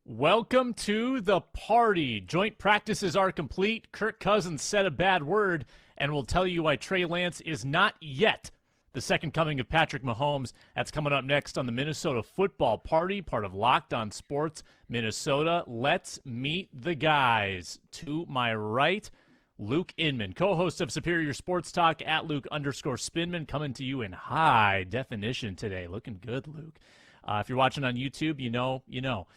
Welcome to the party. Joint practices are complete. Kirk Cousins said a bad word, and we'll tell you why Trey Lance is not yet the second coming of Patrick Mahomes. That's coming up next on the Minnesota Football Party, part of Locked On Sports Minnesota. Let's meet the guys. To my right, Luke Inman, co-host of Superior Sports Talk at Luke_Spinman, coming to you in high definition today. Looking good, Luke. If you're watching on YouTube, you know.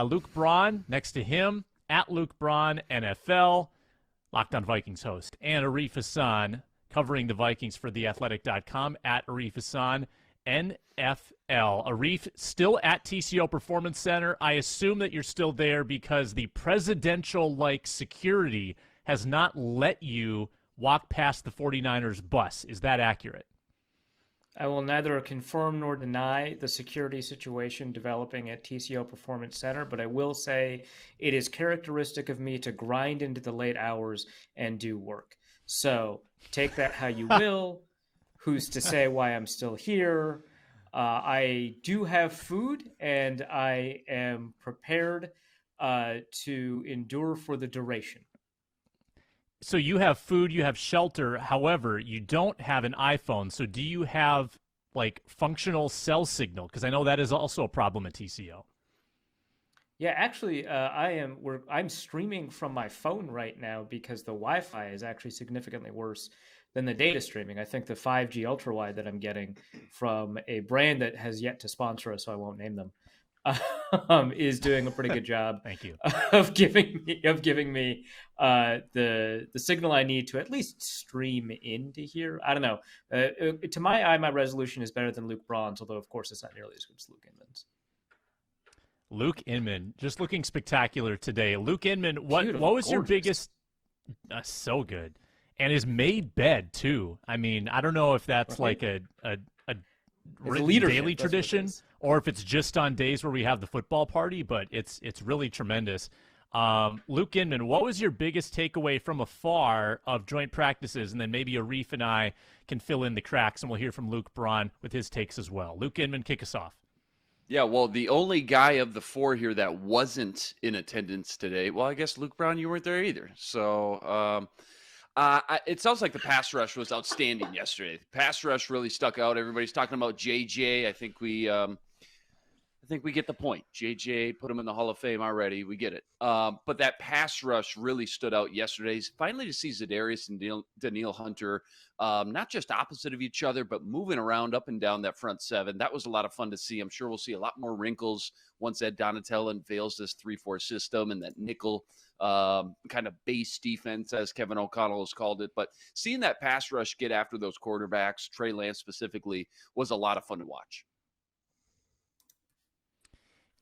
Luke Braun next to him at Luke Braun NFL, Locked On Vikings host, and Arif Hasan covering the Vikings for theathletic.com at Arif Hasan NFL. Arif still at TCO Performance Center. I assume that you're still there because the presidential-like security has not let you walk past the 49ers bus. Is that accurate? I will neither confirm nor deny the security situation developing at TCO Performance Center, but I will say it is characteristic of me to grind into the late hours and do work. So take that how you will. Who's to say why I'm still here? I do have food, and I am prepared to endure for the duration. So you have food, you have shelter. However, you don't have an iPhone. So do you have like functional cell signal? Because I know that is also a problem at TCO. Yeah, actually, I'm streaming from my phone right now because the Wi-Fi is actually significantly worse than the data streaming. I think the 5G ultra wide that I'm getting from a brand that has yet to sponsor us, so I won't name them, is doing a pretty good job. Thank you. Of giving me the signal I need to at least stream into here. I don't know. To my eye, my resolution is better than Luke Braun's, although of course it's not nearly as good as Luke Inman's. Luke Inman, just looking spectacular today. Luke Inman, what was your biggest? So good, and his made bed too. I mean, I don't know if that's like a daily tradition or if it's just on days where we have the football party, but it's really tremendous. Luke Inman, what was your biggest takeaway from afar of joint practices? And then maybe Arif and I can fill in the cracks, and we'll hear from Luke Braun with his takes as well. Luke Inman, kick us off. Yeah, well, the only guy of the four here that wasn't in attendance today, well, I guess Luke Braun, you weren't there either. So it sounds like the pass rush was outstanding yesterday. The pass rush really stuck out. Everybody's talking about JJ. I think we get the point. JJ, put him in the Hall of Fame already. We get it. But that pass rush really stood out yesterday. Finally to see Za'Darius and Danielle Hunter not just opposite of each other, but moving around up and down that front seven. That was a lot of fun to see. I'm sure we'll see a lot more wrinkles once Ed Donatell unveils this 3-4 system and that nickel kind of base defense, as Kevin O'Connell has called it. But seeing that pass rush get after those quarterbacks, Trey Lance specifically, was a lot of fun to watch.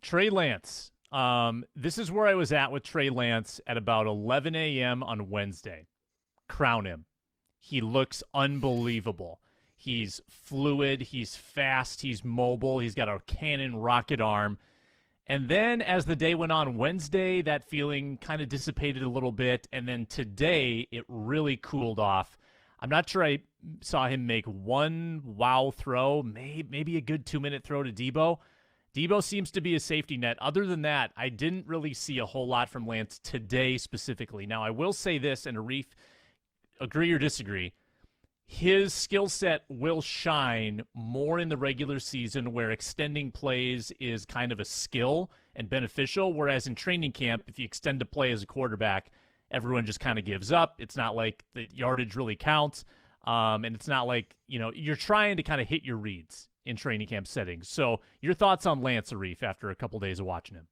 Trey Lance. This is where I was at with Trey Lance at about 11 a.m. on Wednesday. Crown him. He looks unbelievable. He's fluid. He's fast. He's mobile. He's got a cannon rocket arm. And then as the day went on Wednesday, that feeling kind of dissipated a little bit. And then today, it really cooled off. I'm not sure I saw him make one wow throw, maybe a good 2-minute throw to Debo. Debo seems to be a safety net. Other than that, I didn't really see a whole lot from Lance today specifically. Now, I will say this, and Arif, agree or disagree, his skill set will shine more in the regular season where extending plays is kind of a skill and beneficial, whereas in training camp, if you extend a play as a quarterback, everyone just kind of gives up. It's not like the yardage really counts, and it's not like, you're trying to kind of hit your reads in training camp settings. So your thoughts on Lance, Arif, after a couple days of watching him?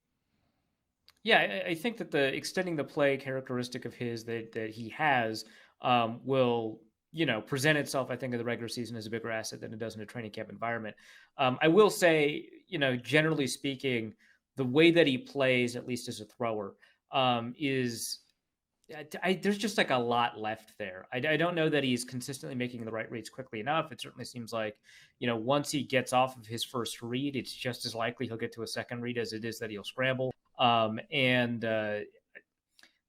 Yeah, I think that the extending the play characteristic of his that he has will, present itself, I think, in the regular season as a bigger asset than it does in a training camp environment. I will say, generally speaking, the way that he plays, at least as a thrower, there's just like a lot left there. I don't know that he's consistently making the right reads quickly enough. It certainly seems like, once he gets off of his first read, it's just as likely he'll get to a second read as it is that he'll scramble. So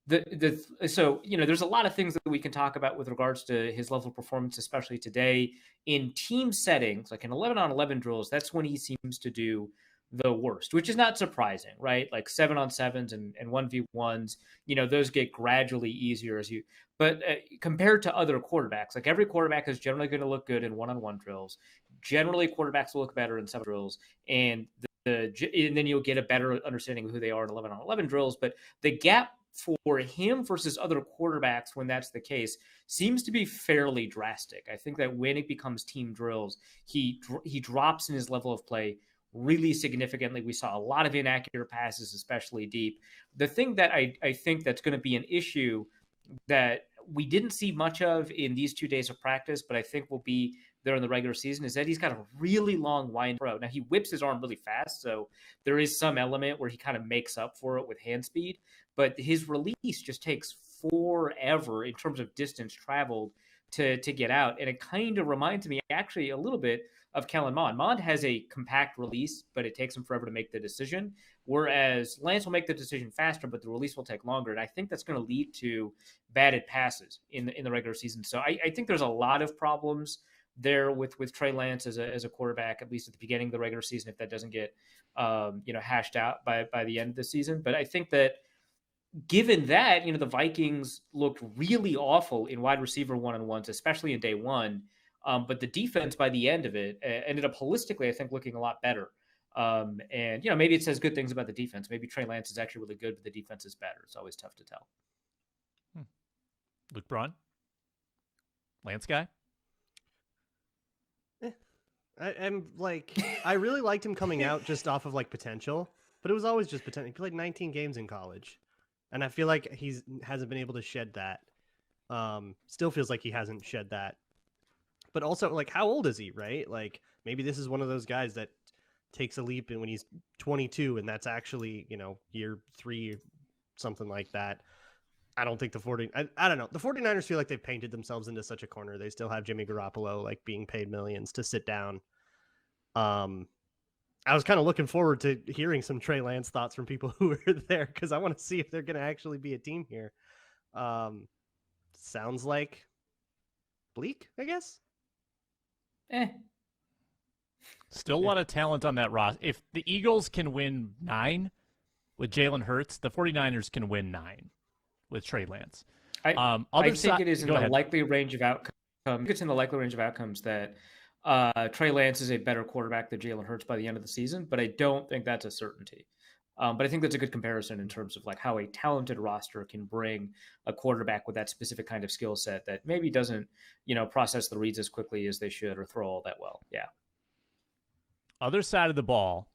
there's a lot of things that we can talk about with regards to his level of performance, especially today in team settings, like in 11-on-11 drills. That's when he seems to do the worst, which is not surprising, right? Like 7-on-7s and 1v1s, those get gradually easier but compared to other quarterbacks, like every quarterback is generally going to look good in 1-on-1 drills. Generally, quarterbacks will look better in 7 drills, and and then you'll get a better understanding of who they are in 11-on-11 drills. But the gap for him versus other quarterbacks, when that's the case, seems to be fairly drastic. I think that when it becomes team drills, he drops in his level of play really significantly. We saw a lot of inaccurate passes, especially deep. The thing that I think that's going to be an issue that we didn't see much of in these 2 days of practice, but I think will be there in the regular season, is that he's got a really long wind throw. Now, he whips his arm really fast, so there is some element where he kind of makes up for it with hand speed, but his release just takes forever in terms of distance traveled to get out. And it kind of reminds me actually a little bit of Kellen Mond. Mond has a compact release, but it takes him forever to make the decision, whereas Lance will make the decision faster, but the release will take longer. And I think that's going to lead to batted passes in the regular season. So I think there's a lot of problems there with Trey Lance as a quarterback, at least at the beginning of the regular season, if that doesn't get hashed out by the end of the season. But I think that given that, the Vikings looked really awful in wide receiver 1-on-1s, especially in day one. But the defense by the end of it ended up holistically, I think, looking a lot better. And maybe it says good things about the defense. Maybe Trey Lance is actually really good, but the defense is better. It's always tough to tell. Luke Braun? Lance guy? I'm like, I really liked him coming out just off of like potential, but it was always just potential. He played 19 games in college, and I feel like hasn't been able to shed that. Still feels like he hasn't shed that. But also, like, how old is he, right? Like, maybe this is one of those guys that takes a leap when he's 22, and that's actually, year 3, something like that. I don't think I don't know. The 49ers feel like they've painted themselves into such a corner. They still have Jimmy Garoppolo, like, being paid millions to sit down. I was kind of looking forward to hearing some Trey Lance thoughts from people who were there, because I want to see if they're going to actually be a team here. Sounds like bleak, I guess. Still a lot of talent on that roster. If the Eagles can win 9 with Jalen Hurts, the 49ers can win 9 with Trey Lance. I think it is in the likely range of outcomes. It's in the likely range of outcomes that Trey Lance is a better quarterback than Jalen Hurts by the end of the season, but I don't think that's a certainty. But I think that's a good comparison in terms of like how a talented roster can bring a quarterback with that specific kind of skill set that maybe doesn't, process the reads as quickly as they should or throw all that well. Yeah. Other side of the ball,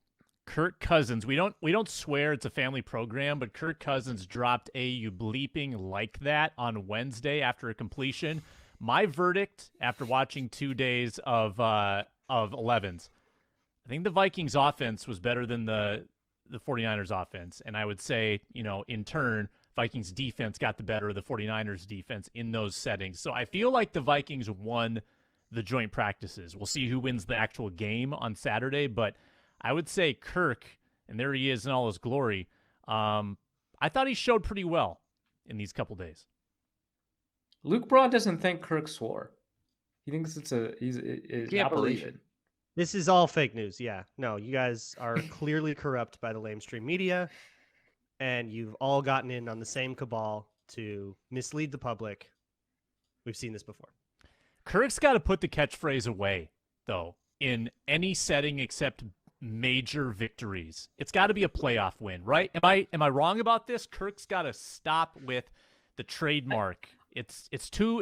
Kirk Cousins. We don't swear it's a family program, but Kirk Cousins dropped a "you bleeping like that" on Wednesday after a completion. My verdict after watching 2 days of 11s, I think the Vikings offense was better than the 49ers offense. And I would say, in turn, Vikings defense got the better of the 49ers defense in those settings. So I feel like the Vikings won the joint practices. We'll see who wins the actual game on Saturday, but I would say Kirk, and there he is in all his glory, I thought he showed pretty well in these couple days. Luke Braun doesn't think Kirk swore. He thinks it's an operation. This is all fake news. Yeah. No, you guys are clearly corrupt by the lamestream media, and you've all gotten in on the same cabal to mislead the public. We've seen this before. Kirk's got to put the catchphrase away, though, in any setting except major victories. It's got to be a playoff win, right? Am I wrong about this? Kirk's got to stop with the trademark. It's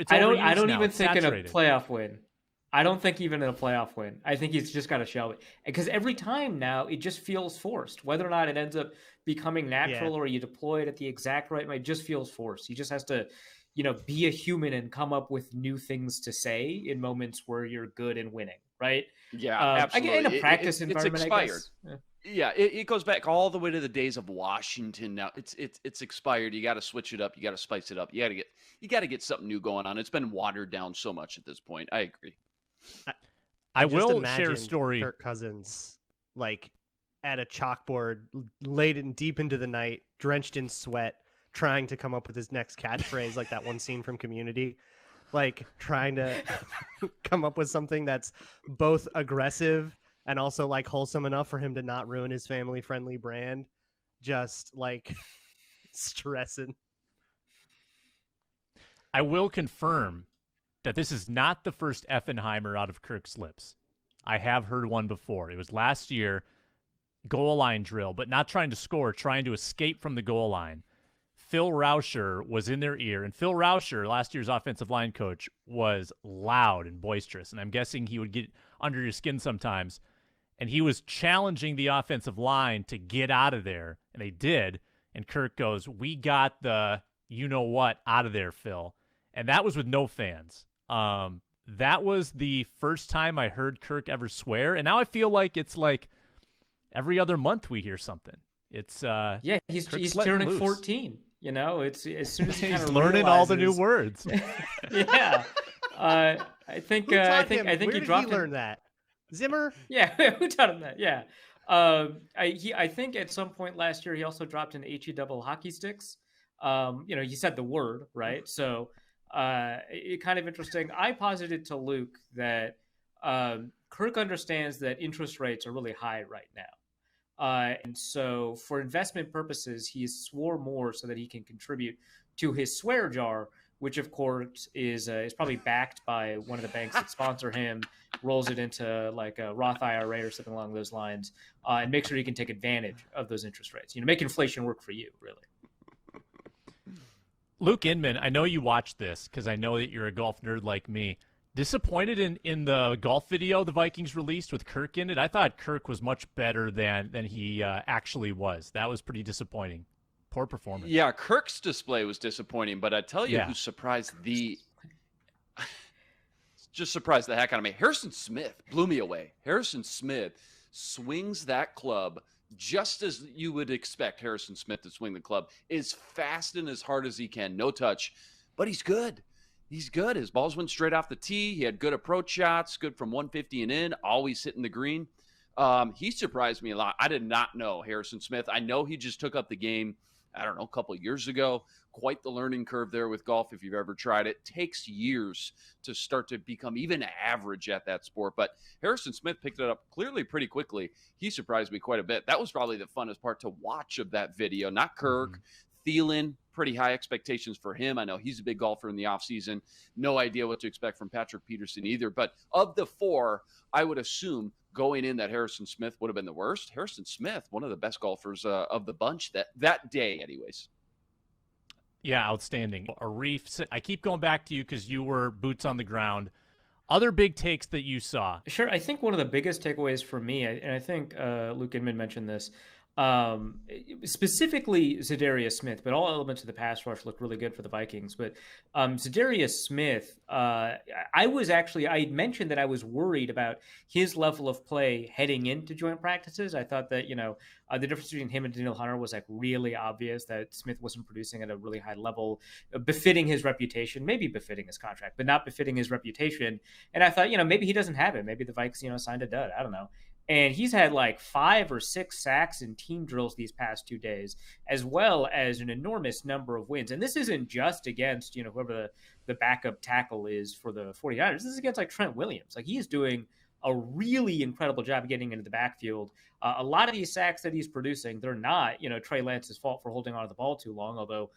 I don't even think in a saturated. playoff win. I don't think even in a playoff win. I think he's just got to show it. Because every time now, it just feels forced. Whether or not it ends up becoming natural or you deploy it at the exact right way, it just feels forced. He just has to, be a human and come up with new things to say in moments where you're good and winning, right? Yeah, absolutely. In a practice environment, it's expired. I guess. Yeah, it goes back all the way to the days of Washington. Now it's expired. You got to switch it up. You got to spice it up. You got to get something new going on. It's been watered down so much at this point. I agree. I will share a story. Kirk Cousins, like at a chalkboard, late and deep into the night, drenched in sweat, trying to come up with his next catchphrase, like that one scene from Community, like trying to come up with something that's both aggressive and also like wholesome enough for him to not ruin his family friendly brand, just like stressing. I will confirm that this is not the first Effenheimer out of Kirk's lips. I have heard one before. It was last year, goal line drill, but not trying to score, trying to escape from the goal line. Phil Rauscher was in their ear, and Phil Rauscher, last year's offensive line coach, was loud and boisterous, and I'm guessing he would get under your skin sometimes, and he was challenging the offensive line to get out of there, and they did, and Kirk goes, "We got the you-know-what out of there, Phil," and that was with no fans. That was the first time I heard Kirk ever swear, and now I feel like it's like every other month we hear something. It's yeah, he's Kirk's letting turning loose. 14. You know, it's as soon as he He's kind of learning all the new realizes- words. Yeah, I think Who taught he Where did dropped he learn that? Zimmer? Yeah, who taught him that? Yeah, I think at some point last year he also dropped an HE double hockey sticks. You know, he said the word right, so it kind of interesting. I posited to Luke that Kirk understands that interest rates are really high right now. And so for investment purposes, he swore more so that he can contribute to his swear jar, which of course is probably backed by one of the banks that sponsor him, rolls it into like a Roth IRA or something along those lines, and make sure he can take advantage of those interest rates. You know, make inflation work for you, really. Luke Inman, I know you watched this because I know that you're a golf nerd like me. Disappointed in the golf video the Vikings released with Kirk in it? I thought Kirk was much better than he actually was. That was pretty disappointing. Poor performance. Yeah, Kirk's display was disappointing, but I tell you Yeah. who just surprised the heck out of me. Harrison Smith blew me away. Harrison Smith swings that club just as you would expect Harrison Smith to swing the club, as fast and as hard as he can, no touch, but he's good. He's good. His balls went straight off the tee. He had good approach shots, good from 150 and in, always hitting the green. He surprised me a lot. I did not know Harrison Smith. I know he just took up the game, I don't know, a couple of years ago. Quite the learning curve there with golf if you've ever tried it. Takes years to start to become even average at that sport. But Harrison Smith picked it up clearly pretty quickly. He surprised me quite a bit. That was probably the funnest part to watch of that video. Not Kirk. Thielen, pretty high expectations for him. I know he's a big golfer in the offseason. No idea what to expect from Patrick Peterson either. But of the four, I would assume going in that Harrison Smith would have been the worst. Harrison Smith, one of the best golfers of the bunch that day anyways. Yeah, outstanding. Arif, I keep going back to you because you were boots on the ground. Other big takes that you saw. Sure. I think one of the biggest takeaways for me, and I think Luke Inman mentioned this, specifically za'darius Smith, but all elements of the pass rush looked really good for the Vikings. But za'darius Smith, I mentioned that I was worried about his level of play heading into joint practices. I thought that, the difference between him and Daniel Hunter was like really obvious, that Smith wasn't producing at a really high level, befitting his reputation, maybe befitting his contract, but not befitting his reputation. And I thought, maybe he doesn't have it. Maybe the Vikings, signed a dud. I don't know. And he's had like 5 or 6 sacks in team drills these past 2 days, as well as an enormous number of wins. And this isn't just against, whoever the backup tackle is for the 49ers. This is against like Trent Williams. Like, he is doing a really incredible job getting into the backfield. A lot of these sacks that he's producing, they're not, Trey Lance's fault for holding onto the ball too long, although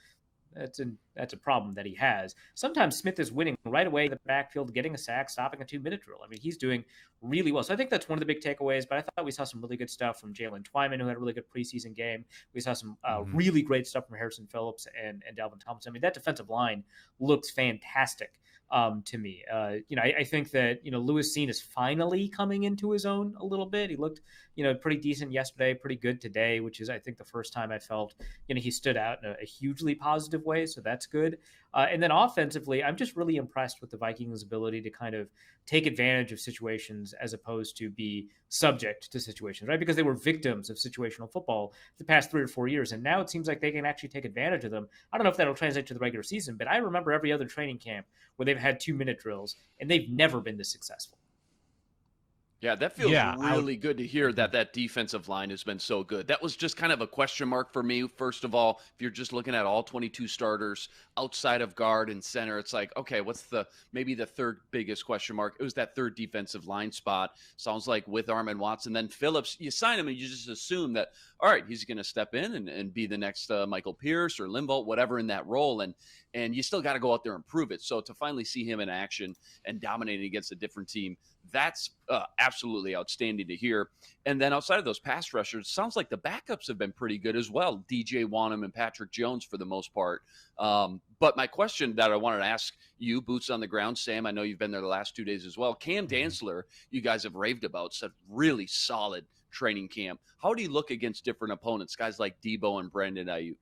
that's a problem that he has. Sometimes Smith is winning right away in the backfield, getting a sack, stopping a 2-minute drill. I mean, he's doing really well. So I think that's one of the big takeaways, but I thought we saw some really good stuff from Jalen Twyman, who had a really good preseason game. We saw some really great stuff from Harrison Phillips and Dalvin Tomlinson. I mean, that defensive line looks fantastic to me. I think that, Lewis Cine is finally coming into his own a little bit. He looked, pretty decent yesterday, pretty good today, which is, I think, the first time I felt, he stood out in a hugely positive way. So that's good. And then offensively, I'm just really impressed with the Vikings' ability to kind of take advantage of situations as opposed to be subject to situations, right? Because they were victims of situational football the past 3 or 4 years. And now it seems like they can actually take advantage of them. I don't know if that'll translate to the regular season, but I remember every other training camp where they've had 2-minute drills and they've never been this successful. Yeah, that feels Yeah, really good to hear that defensive line has been so good. That was just kind of a question mark for me. First of all, if you're just looking at all 22 starters outside of guard and center, it's like, okay, what's maybe the third biggest question mark? It was that third defensive line spot. Sounds like with Armin Watson. Then Phillips, you sign him and you just assume that, all right, he's going to step in and be the next Michael Pierce or Limbaugh, whatever in that role. And you still got to go out there and prove it. So to finally see him in action and dominating against a different team, that's absolutely outstanding to hear. And then outside of those pass rushers, sounds like the backups have been pretty good as well. DJ Wanham and Patrick Jones for the most part. But my question that I wanted to ask you, boots on the ground, Sam, I know you've been there the last 2 days as well. Cam Dantzler, you guys have raved about, said really solid training camp. How do you look against different opponents, guys like Debo and Brandon Ayuk?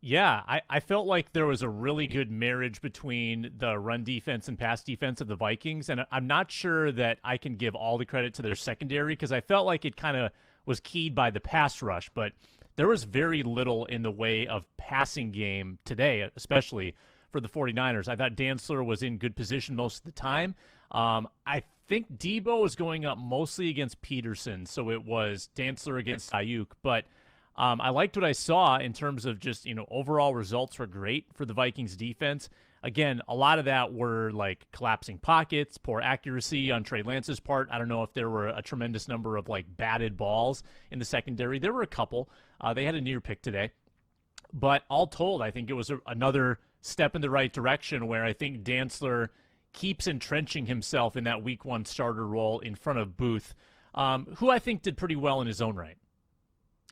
Yeah, I felt like there was a really good marriage between the run defense and pass defense of the Vikings, and I'm not sure that I can give all the credit to their secondary because I felt like it kind of was keyed by the pass rush, but there was very little in the way of passing game today, especially for the 49ers. I thought Dantzler was in good position most of the time. I think Debo was going up mostly against Peterson, so it was Dantzler against Ayuk, but I liked what I saw in terms of just, overall results were great for the Vikings defense. Again, a lot of that were like collapsing pockets, poor accuracy on Trey Lance's part. I don't know if there were a tremendous number of like batted balls in the secondary. There were a couple. They had a near pick today. But all told, I think it was another step in the right direction where I think Dantzler keeps entrenching himself in that week 1 starter role in front of Booth, who I think did pretty well in his own right.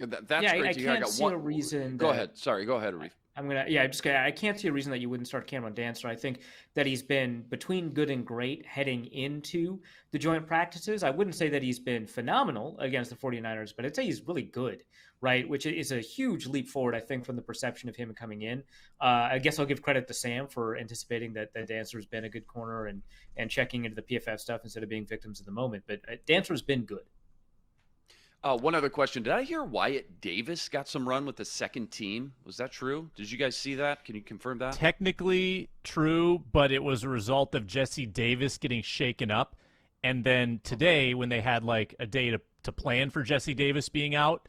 That's great I to hear. can't see a reason. Go ahead. Sorry, go ahead, Reef. I can't see a reason that you wouldn't start Cameron Dantzler. I think that he's been between good and great heading into the joint practices. I wouldn't say that he's been phenomenal against the 49ers, but I'd say he's really good, right? Which is a huge leap forward, I think, from the perception of him coming in. I guess I'll give credit to Sam for anticipating that Dantzler's been a good corner and checking into the PFF stuff instead of being victims of the moment. But Dantzler's been good. One other question. Did I hear Wyatt Davis got some run with the second team? Was that true? Did you guys see that? Can you confirm that? Technically true, but it was a result of Jesse Davis getting shaken up. And then today, when they had like a day to plan for Jesse Davis being out,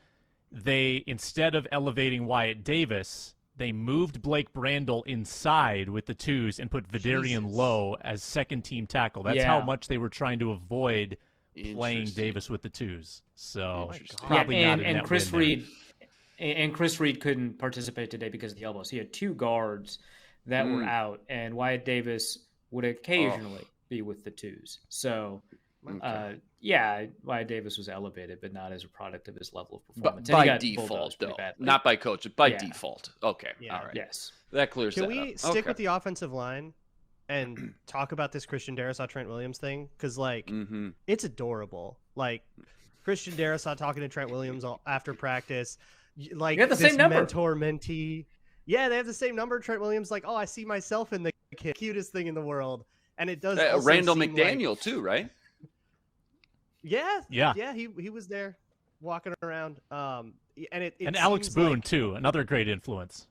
they, instead of elevating Wyatt Davis, they moved Blake Brandel inside with the twos and put Vidarian Lowe as second team tackle. That's how much they were trying to avoid playing Davis with the twos. So probably not and Chris Reed and Chris Reed couldn't participate today because of the elbows. He had 2 guards that were out, and Wyatt Davis would occasionally be with the twos. So Wyatt Davis was elevated, but not as a product of his level of performance. By default, though. Not by coach, by default. Okay. Yeah. All right. Yes. That clears that up. Can we stick with the offensive line and talk about this Christian Darrisaw Trent Williams thing? Because it's adorable. Like Christian Darrisaw talking to Trent Williams after practice, like they have the same number. Mentor mentee. Yeah, they have the same number. Trent Williams like, I see myself in the kid. Cutest thing in the world. And it does Randall McDaniel too, right? Yeah. He was there walking around. And Alex Boone too, another great influence.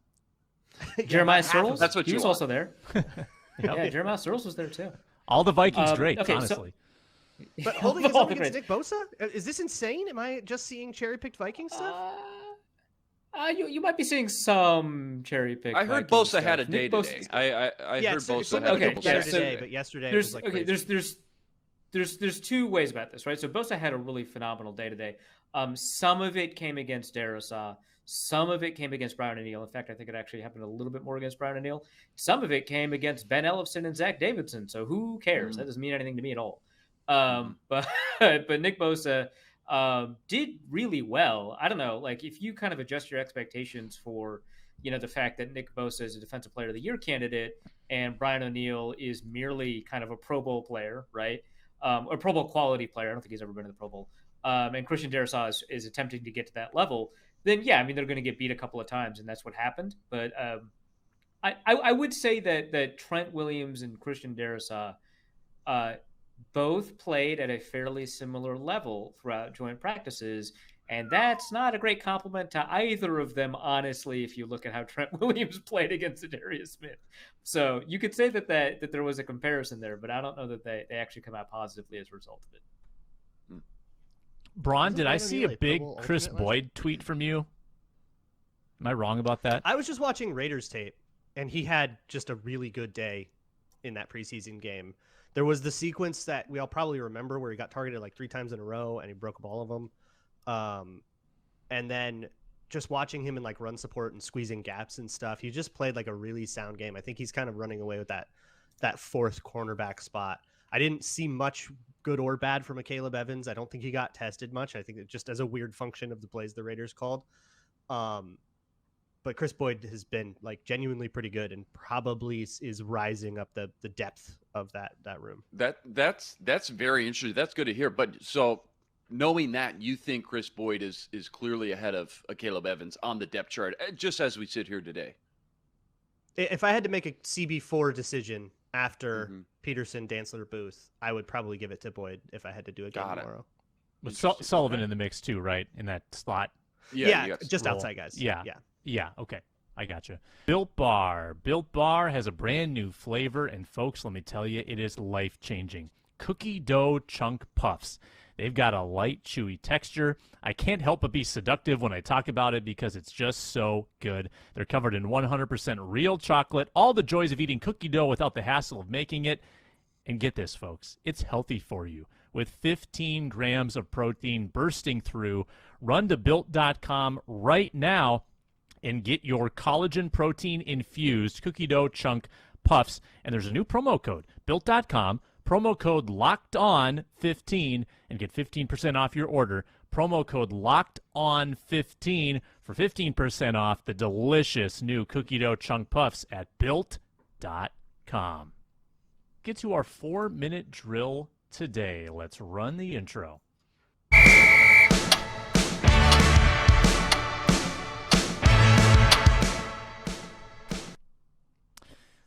Jeremiah Searles, that's what he was want. Also there. Yeah, Jeremiah Searles was there too. All the Vikings great, honestly. But holding his own against Nick Bosa? Is this insane? Am I just seeing cherry-picked Viking stuff? You might be seeing some cherry-picked. I heard Bosa had a day today. I heard Bosa had a couple days today, but yesterday was like crazy. There's 2 ways about this, right? So Bosa had a really phenomenal day today. Some of it came against Darrisaw. Some of it came against Braun and Neal. In fact, I think it actually happened a little bit more against Braun and Neal. Some of it came against Ben Ellefson and Zach Davidson. So who cares? That doesn't mean anything to me at all. But Nick Bosa did really well. I don't know, like if you kind of adjust your expectations for, the fact that Nick Bosa is a Defensive Player of the Year candidate and Brian O'Neill is merely kind of a Pro Bowl player, right? A Pro Bowl quality player. I don't think he's ever been to the Pro Bowl. And Christian Darrisaw is attempting to get to that level. Then they're going to get beat a couple of times, and that's what happened. But I would say that Trent Williams and Christian Darrisaw both played at a fairly similar level throughout joint practices, And that's not a great compliment to either of them, honestly, if you look at how Trent Williams played against Za'Darius Smith. So you could say that there was a comparison there, but I don't know that they actually come out positively as a result of it. Braun, did I Brandon see Neely a big Pro Bowl Chris alternate last Boyd tweet from you? Am I wrong about that? I was just watching Raiders tape, and he had just a really good day in that preseason game. There was the sequence that we all probably remember where he got targeted like 3 times in a row, and he broke up all of them. And then just watching him in like run support and squeezing gaps and stuff, he just played like a really sound game. I think he's kind of running away with that fourth cornerback spot. I didn't see much good or bad from a Caleb Evans. I don't think he got tested much. I think it just as a weird function of the plays the Raiders called. But Chris Boyd has been like genuinely pretty good and probably is rising up the depth of that room. That's very interesting. That's good to hear. But so knowing that, you think Chris Boyd is clearly ahead of Caleb Evans on the depth chart, just as we sit here today. If I had to make a CB4 decision after Peterson, Dantzler, Booth, I would probably give it to Boyd if I had to do it again tomorrow. With Sullivan in the mix too, right? In that slot. Yeah, just outside guys. Yeah, okay. I gotcha. Built Bar. Built Bar has a brand new flavor, and folks, let me tell you, it is life-changing. Cookie dough chunk puffs. They've got a light, chewy texture. I can't help but be seductive when I talk about it because it's just so good. They're covered in 100% real chocolate, all the joys of eating cookie dough without the hassle of making it. And get this, folks, it's healthy for you. With 15 grams of protein bursting through, run to Built.com right now and get your collagen protein-infused cookie dough chunk puffs. And there's a new promo code, Built.com, promo code LOCKEDON15, and get 15% off your order. Promo code LOCKEDON15 for 15% off the delicious new cookie dough chunk puffs at Built.com. Get to our 4-minute drill today. Let's run the intro.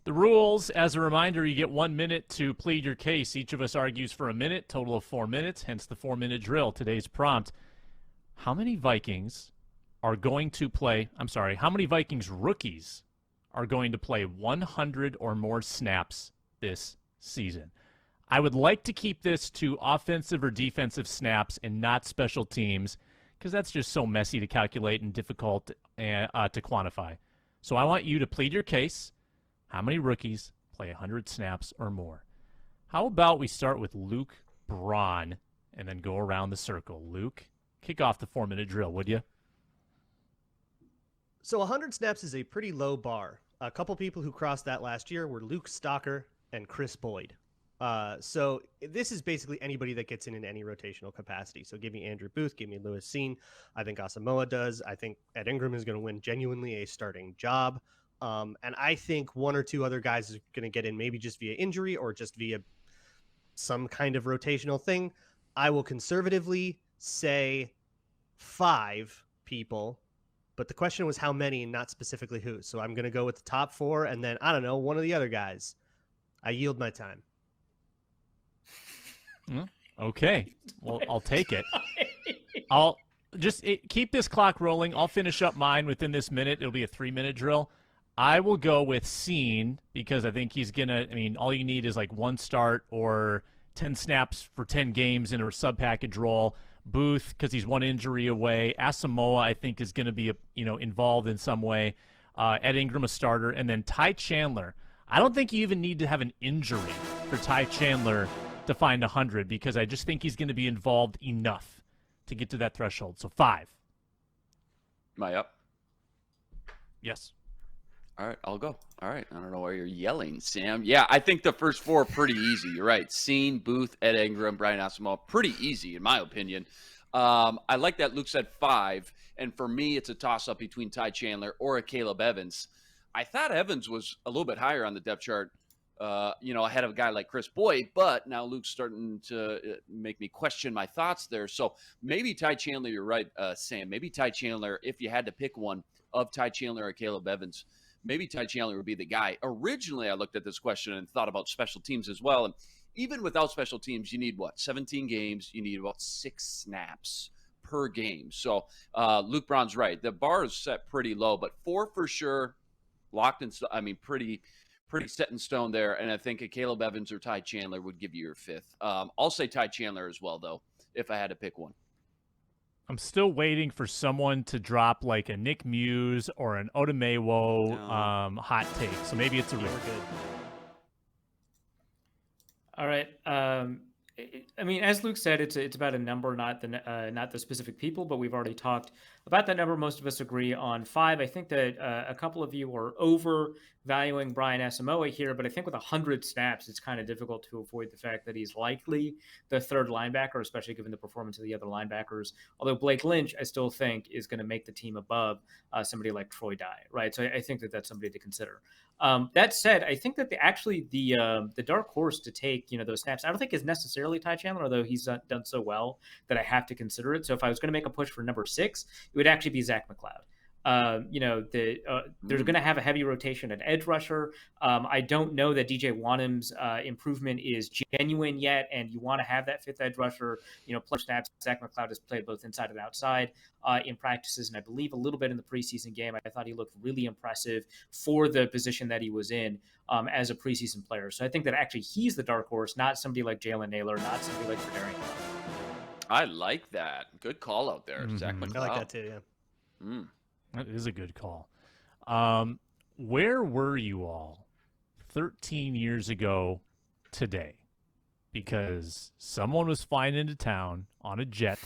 The rules, as a reminder, you get 1 minute to plead your case. Each of us argues for a minute, total of 4 minutes, hence the 4-minute drill. Today's prompt, how many Vikings rookies are going to play 100 or more snaps this season? I would like to keep this to offensive or defensive snaps and not special teams because that's just so messy to calculate and difficult to quantify. So I want you to plead your case. How many rookies play 100 snaps or more? How about we start with Luke Braun and then go around the circle? Luke, kick off the 4-minute drill, would you? So 100 snaps is a pretty low bar. A couple people who crossed that last year were Luke Stalker and Chris Boyd. So this is basically anybody that gets in any rotational capacity. So give me Andrew Booth, give me Lewis Seen. I think Asamoah does. I think Ed Ingram is going to win genuinely a starting job. And I think 1 or 2 other guys are going to get in maybe just via injury or just via some kind of rotational thing. I will conservatively say 5 people, but the question was how many, not specifically who. So I'm going to go with the top 4 and then, I don't know, one of the other guys. I yield my time. Okay. Well, I'll take it. I'll just keep this clock rolling. I'll finish up mine within this minute. It'll be a 3-minute drill. I will go with Seen because I think he's going to, all you need is like 1 start or 10 snaps for 10 games in a sub-package role. Booth, because he's 1 injury away. Asamoah, I think, is going to be, involved in some way. Ed Ingram, a starter. And then Ty Chandler. I don't think you even need to have an injury for Ty Chandler to find 100 because I just think he's going to be involved enough to get to that threshold. So 5. Am I up? Yes. All right, I'll go. All right. I don't know why you're yelling, Sam. Yeah, I think the first 4 are pretty easy. You're right. Seen, Booth, Ed Ingram, Brian Asamoah. Pretty easy, in my opinion. I like that Luke said 5. And for me, it's a toss-up between Ty Chandler or a Caleb Evans. I thought Evans was a little bit higher on the depth chart, ahead of a guy like Chris Boyd. But now Luke's starting to make me question my thoughts there. So maybe Ty Chandler, you're right, Sam. Maybe Ty Chandler, if you had to pick one of Ty Chandler or Caleb Evans, maybe Ty Chandler would be the guy. Originally, I looked at this question and thought about special teams as well. And even without special teams, you need 17 games. You need about 6 snaps per game. So Luke Braun's right. The bar is set pretty low, but 4 for sure, locked in. I mean, pretty set in stone there. And I think a Caleb Evans or Ty Chandler would give you your 5th. I'll say Ty Chandler as well, though, if I had to pick one. I'm still waiting for someone to drop like a Nick Muse or an Odamewo hot take. So maybe it's a real good. All right. I mean, as Luke said, it's about a number, not the specific people. But we've already talked about that number. Most of us agree on 5. I think that a couple of you are overvaluing Brian Asamoah here, but I think with 100 snaps, it's kind of difficult to avoid the fact that he's likely the 3rd linebacker, especially given the performance of the other linebackers. Although Blake Lynch, I still think, is going to make the team above somebody like Troy Dye, right? So I think that that's somebody to consider. That said, I think that the dark horse to take, those snaps, I don't think is necessarily Ty Chandler, although he's done so well that I have to consider it. So if I was going to make a push for number 6, it would actually be Zach McLeod. They're going to have a heavy rotation at edge rusher. I don't know that DJ Wanham's improvement is genuine yet, and you want to have that 5th edge rusher, plus snaps. Zach McLeod has played both inside and outside in practices, and I believe a little bit in the preseason game. I thought he looked really impressive for the position that he was in as a preseason player. So I think that actually he's the dark horse, not somebody like Jalen Naylor, not somebody like Fedarian. I like that. Good call out there, Zach McLeod. I like that too, yeah. That is a good call. Where were you all 13 years ago today? Because someone was flying into town on a jet.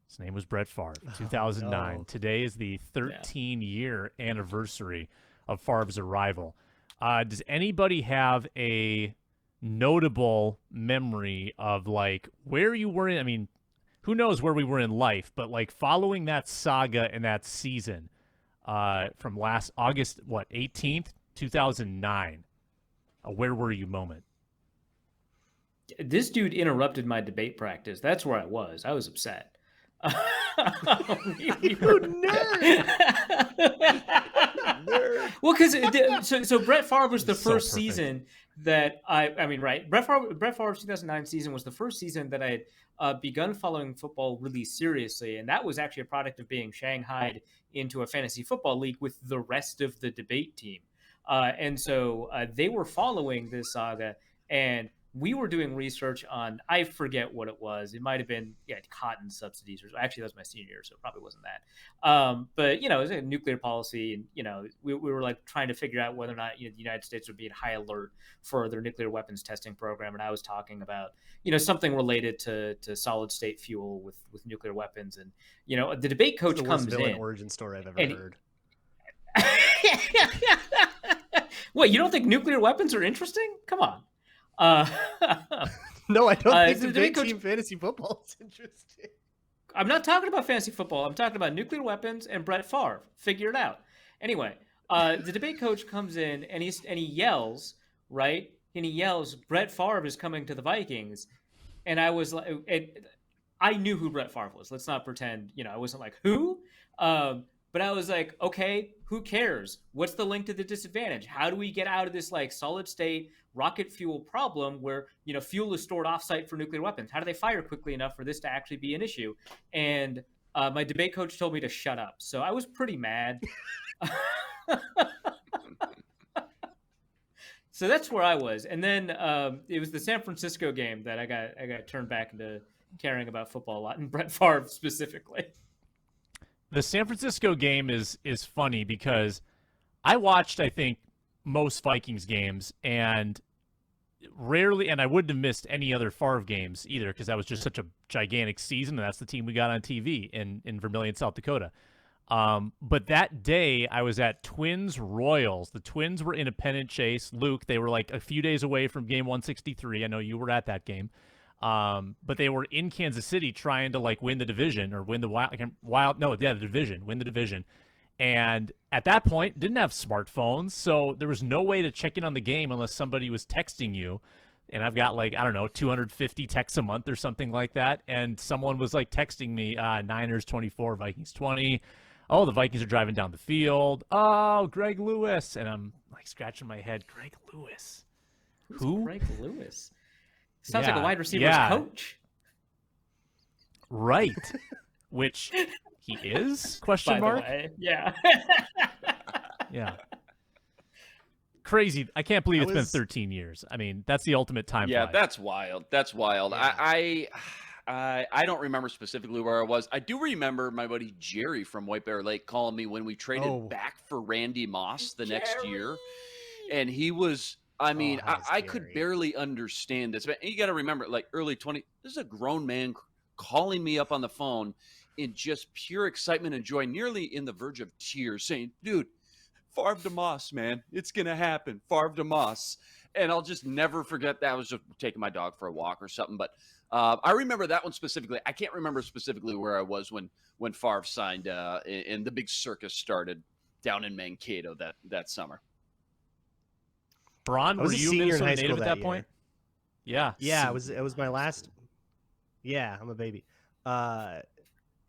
His name was Brett Favre, 2009. No. Today is the 13-year anniversary of Favre's arrival. Does anybody have a notable memory of, like, where you were in? I mean, who knows where we were in life, but like following that saga and that season from last August, 18th, 2009, where were you moment? This dude interrupted my debate practice. That's where I was. I was upset. You nerd. Well, because so Brett Favre was the first season that Brett Favre's 2009 season was the first season that I had begun following football really seriously, and that was actually a product of being shanghaied into a fantasy football league with the rest of the debate team, and so they were following this saga, and we were doing research on, I forget what it was. It might have been cotton subsidies, or actually that was my senior year, so it probably wasn't that. But it was a nuclear policy, and we were like trying to figure out whether or not the United States would be at high alert for their nuclear weapons testing program. And I was talking about something related to solid state fuel with nuclear weapons, and the debate coach comes in. Origin story I've ever heard. What, you don't think nuclear weapons are interesting? Come on. No, I don't think debate team fantasy football is interesting. I'm not talking about fantasy football. I'm talking about nuclear weapons and Brett Favre. Figure it out. Anyway, the debate coach comes in and he yells, right? And he yells, Brett Favre is coming to the Vikings. And I was like, I knew who Brett Favre was. Let's not pretend, I wasn't like, who? But I was like, okay, who cares? What's the link to the disadvantage? How do we get out of this like solid state rocket fuel problem where, fuel is stored offsite for nuclear weapons? How do they fire quickly enough for this to actually be an issue? And my debate coach told me to shut up. So I was pretty mad. So that's where I was. And then it was the San Francisco game that I got turned back into caring about football a lot, and Brett Favre specifically. The San Francisco game is funny because I watched, I think, most Vikings games, and rarely, and I wouldn't have missed any other Favre games either because that was just such a gigantic season, and that's the team we got on TV in Vermillion, South Dakota. But that day, I was at Twins-Royals. The Twins were in a pennant chase. Luke, they were like a few days away from game 163. I know you were at that game. But they were in Kansas City trying to like win the division or win the the division, win the division. And at that point, didn't have smartphones, so there was no way to check in on the game unless somebody was texting you. And I've got 250 texts a month or something like that. And someone was like texting me, Niners 24, Vikings 20. Oh, the Vikings are driving down the field. Oh, Greg Lewis. And I'm like scratching my head. Greg Lewis. Who? Greg Lewis? Sounds like a wide receiver's coach. Right. which he is? By Question the mark. way, yeah. Yeah. Crazy. I can't believe That it's been was- 13 years. I mean, that's the ultimate time Yeah, flies. that's wild. That's wild. Yeah. I don't remember specifically where I was. I do remember my buddy Jerry from White Bear Lake calling me when we traded Oh. back for Randy Moss the next year. Jerry! And he was, I mean, that was I could scary. barely understand this. But you got to remember, like early 20, this is a grown man calling me up on the phone in just pure excitement and joy, nearly in the verge of tears, saying, dude, Favre to Moss, man. It's going to happen. Favre to Moss. And I'll just never forget that. I was just taking my dog for a walk or something. But I remember that one specifically. I can't remember specifically where I was when Favre signed and the big circus started down in Mankato that summer. Braun, I was were a you a senior in Minnesota high native school at that that point? Yeah. Yeah, it was my last. Yeah, I'm a baby.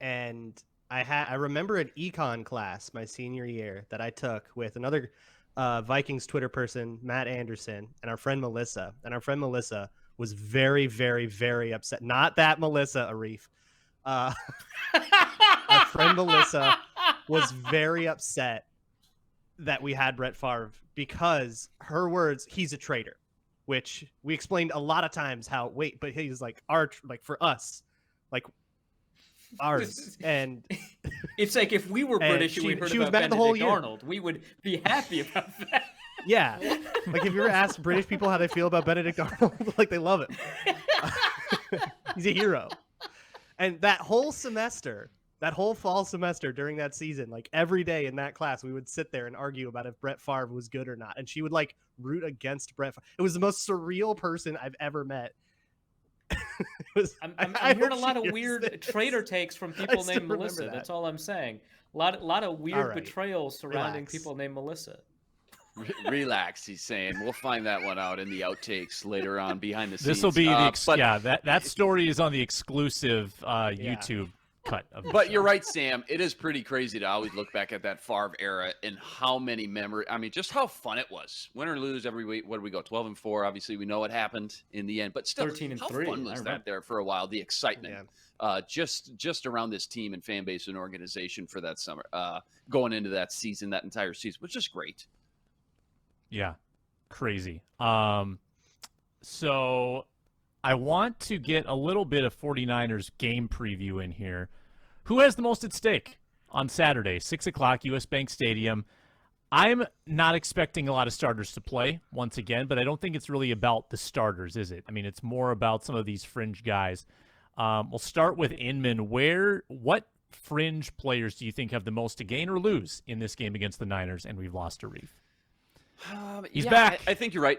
And I remember an econ class my senior year that I took with another Vikings Twitter person, Matt Anderson, and our friend Melissa. And our friend Melissa was very, very, very upset. Not that Melissa, Arif. Our friend Melissa was very upset that we had Brett Favre because her words, he's a traitor, which we explained a lot of times how, but he's like, for us, like ours. And It's like if we were And British and we heard she was about mad the whole Benedict year. Arnold, we would be happy about that. yeah, like if you ever asked British people how they feel about Benedict Arnold, like they love him. He's a hero. And that whole fall semester during that season, like every day in that class, we would sit there and argue about if Brett Favre was good or not. And she would like root against Brett Favre. It was the most surreal person I've ever met. I'm I hearing a hope lot she of hears weird this. traitor takes from people still named remember Melissa. that. That's all I'm saying. A lot of weird right. betrayals surrounding Relax. people named Melissa. Relax, he's saying. We'll find that one out in the outtakes later on behind the scenes. This will be the but that story is on the exclusive YouTube cut of the But show. you're right, Sam. It is pretty crazy to always look back at that Favre era and how many memories. I mean, just how fun it was. Win or lose every week. What do we go? 12-4. Obviously, we know what happened in the end. But still, 13-3, how fun I was remember. that there for a while? The excitement, just around this team and fan base and organization for that summer, going into that season, that entire season, was just great. Yeah, crazy. So I want to get a little bit of 49ers game preview in here. Who has the most at stake on Saturday, 6 o'clock, US Bank Stadium? I'm not expecting a lot of starters to play once again, but I don't think it's really about the starters, is it? I mean, it's more about some of these fringe guys. We'll start with Inman. What fringe players do you think have the most to gain or lose in this game against the Niners? And we've lost a Reef. He's back. I think you're right.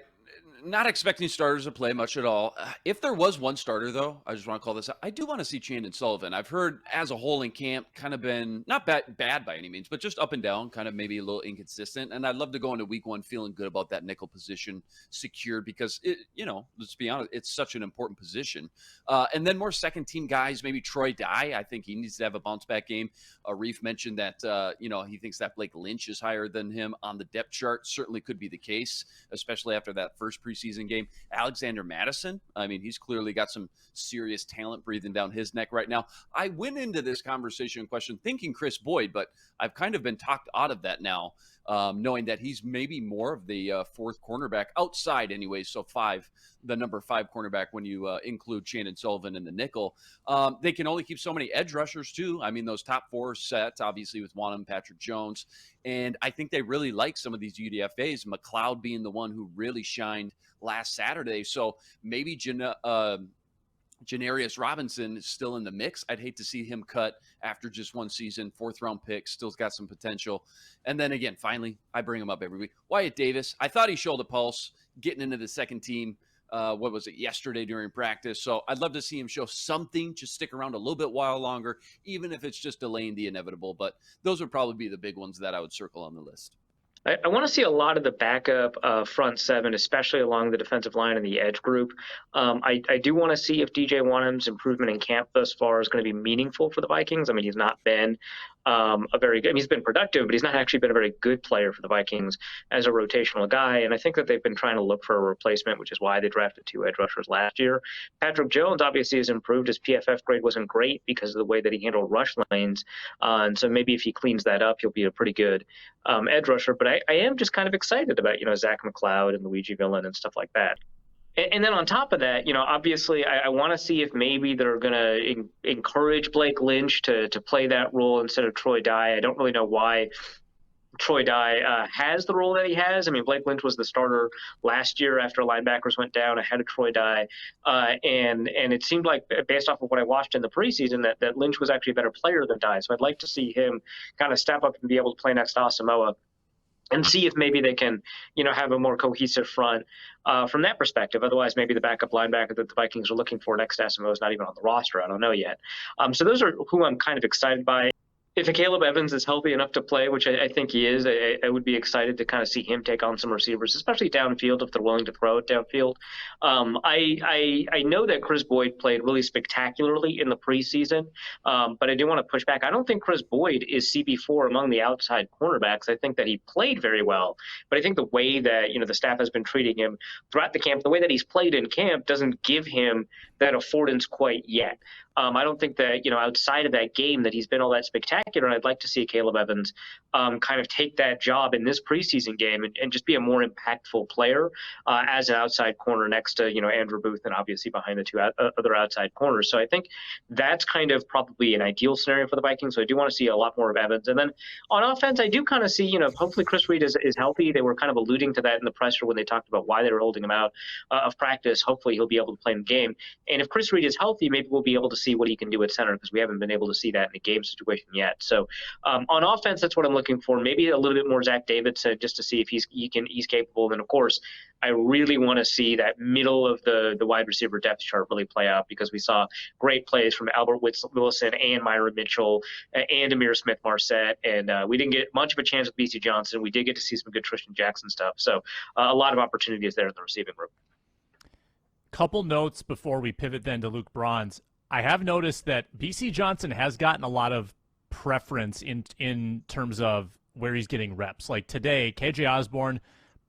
Not expecting starters to play much at all. If there was one starter, though, I just want to call this out. I do want to see Chandon Sullivan. I've heard as a whole in camp kind of been not bad by any means, but just up and down, kind of maybe a little inconsistent. And I'd love to go into week one feeling good about that nickel position secured because, let's be honest, it's such an important position. And then more second team guys, maybe Troy Dye. I think he needs to have a bounce back game. Reef mentioned that, he thinks that Blake Lynch is higher than him on the depth chart. Certainly could be the case, especially after that first preseason game. Alexander Madison, I mean, he's clearly got some serious talent breathing down his neck right now. I went into this conversation question thinking Chris Boyd, but I've kind of been talked out of that now, knowing that he's maybe more of the fourth cornerback outside anyway. So the number 5 cornerback when you include Chandon Sullivan in the nickel. They can only keep so many edge rushers too. I mean, those top 4 sets, obviously with Wanham, Patrick Jones. And I think they really like some of these UDFAs, McLeod being the one who really shined last Saturday. So maybe Janarius Robinson is still in the mix. I'd hate to see him cut after just one season, 4th round pick, still's got some potential. And then again, finally, I bring him up every week. Wyatt Davis, I thought he showed a pulse getting into the second team. Yesterday during practice. So I'd love to see him show something, just stick around a little bit while longer, even if it's just delaying the inevitable. But those would probably be the big ones that I would circle on the list. I want to see a lot of the backup front 7, especially along the defensive line and the edge group. I do want to see if DJ Wanham's improvement in camp thus far is going to be meaningful for the Vikings. I mean, he's not been a very good. I mean, he's been productive, but he's not actually been a very good player for the Vikings as a rotational guy. And I think that they've been trying to look for a replacement, which is why they drafted 2 edge rushers last year. Patrick Jones obviously has improved. His PFF grade wasn't great because of the way that he handled rush lanes. And so maybe if he cleans that up, he'll be a pretty good edge rusher. But I am just kind of excited about, Zach McLeod and Luigi Villan and stuff like that. And then on top of that, obviously I want to see if maybe they're going to encourage Blake Lynch to play that role instead of Troy Dye. I don't really know why Troy Dye has the role that he has. I mean, Blake Lynch was the starter last year after linebackers went down ahead of Troy Dye. And it seemed like, based off of what I watched in the preseason, that Lynch was actually a better player than Dye. So I'd like to see him kind of step up and be able to play next to Asamoah, and see if maybe they can, have a more cohesive front from that perspective. Otherwise, maybe the backup linebacker that the Vikings are looking for next to Asamoah is not even on the roster. I don't know yet. So those are who I'm kind of excited by. If Caleb Evans is healthy enough to play, which I think he is, I would be excited to kind of see him take on some receivers, especially downfield if they're willing to throw it downfield. I know that Chris Boyd played really spectacularly in the preseason, but I do want to push back. I don't think Chris Boyd is CB4 among the outside cornerbacks. I think that he played very well, but I think the way that the staff has been treating him throughout the camp, the way that he's played in camp, doesn't give him that affordance quite yet. I don't think that, outside of that game that he's been all that spectacular. And I'd like to see Caleb Evans kind of take that job in this preseason game and just be a more impactful player as an outside corner next to, Andrew Booth and obviously behind the 2 other outside corners. So I think that's kind of probably an ideal scenario for the Vikings. So I do want to see a lot more of Evans. And then on offense, I do kind of see, hopefully Chris Reed is healthy. They were kind of alluding to that in the presser when they talked about why they were holding him out of practice. Hopefully he'll be able to play in the game. And if Chris Reed is healthy, maybe we'll be able to see what he can do at center, because we haven't been able to see that in a game situation yet. So on offense, that's what I'm looking for. Maybe a little bit more Zach Davidson just to see if he's capable. And of course, I really want to see that middle of the wide receiver depth chart really play out, because we saw great plays from Albert Wilson and Myron Mitchell and Amir Smith-Marset, and we didn't get much of a chance with BC Johnson. We did get to see some good Tristan Jackson stuff. So a lot of opportunities there in the receiving room. Couple notes before we pivot then to Luke Braun's. I have noticed that BC Johnson has gotten a lot of preference in terms of where he's getting reps. Like today, KJ Osborne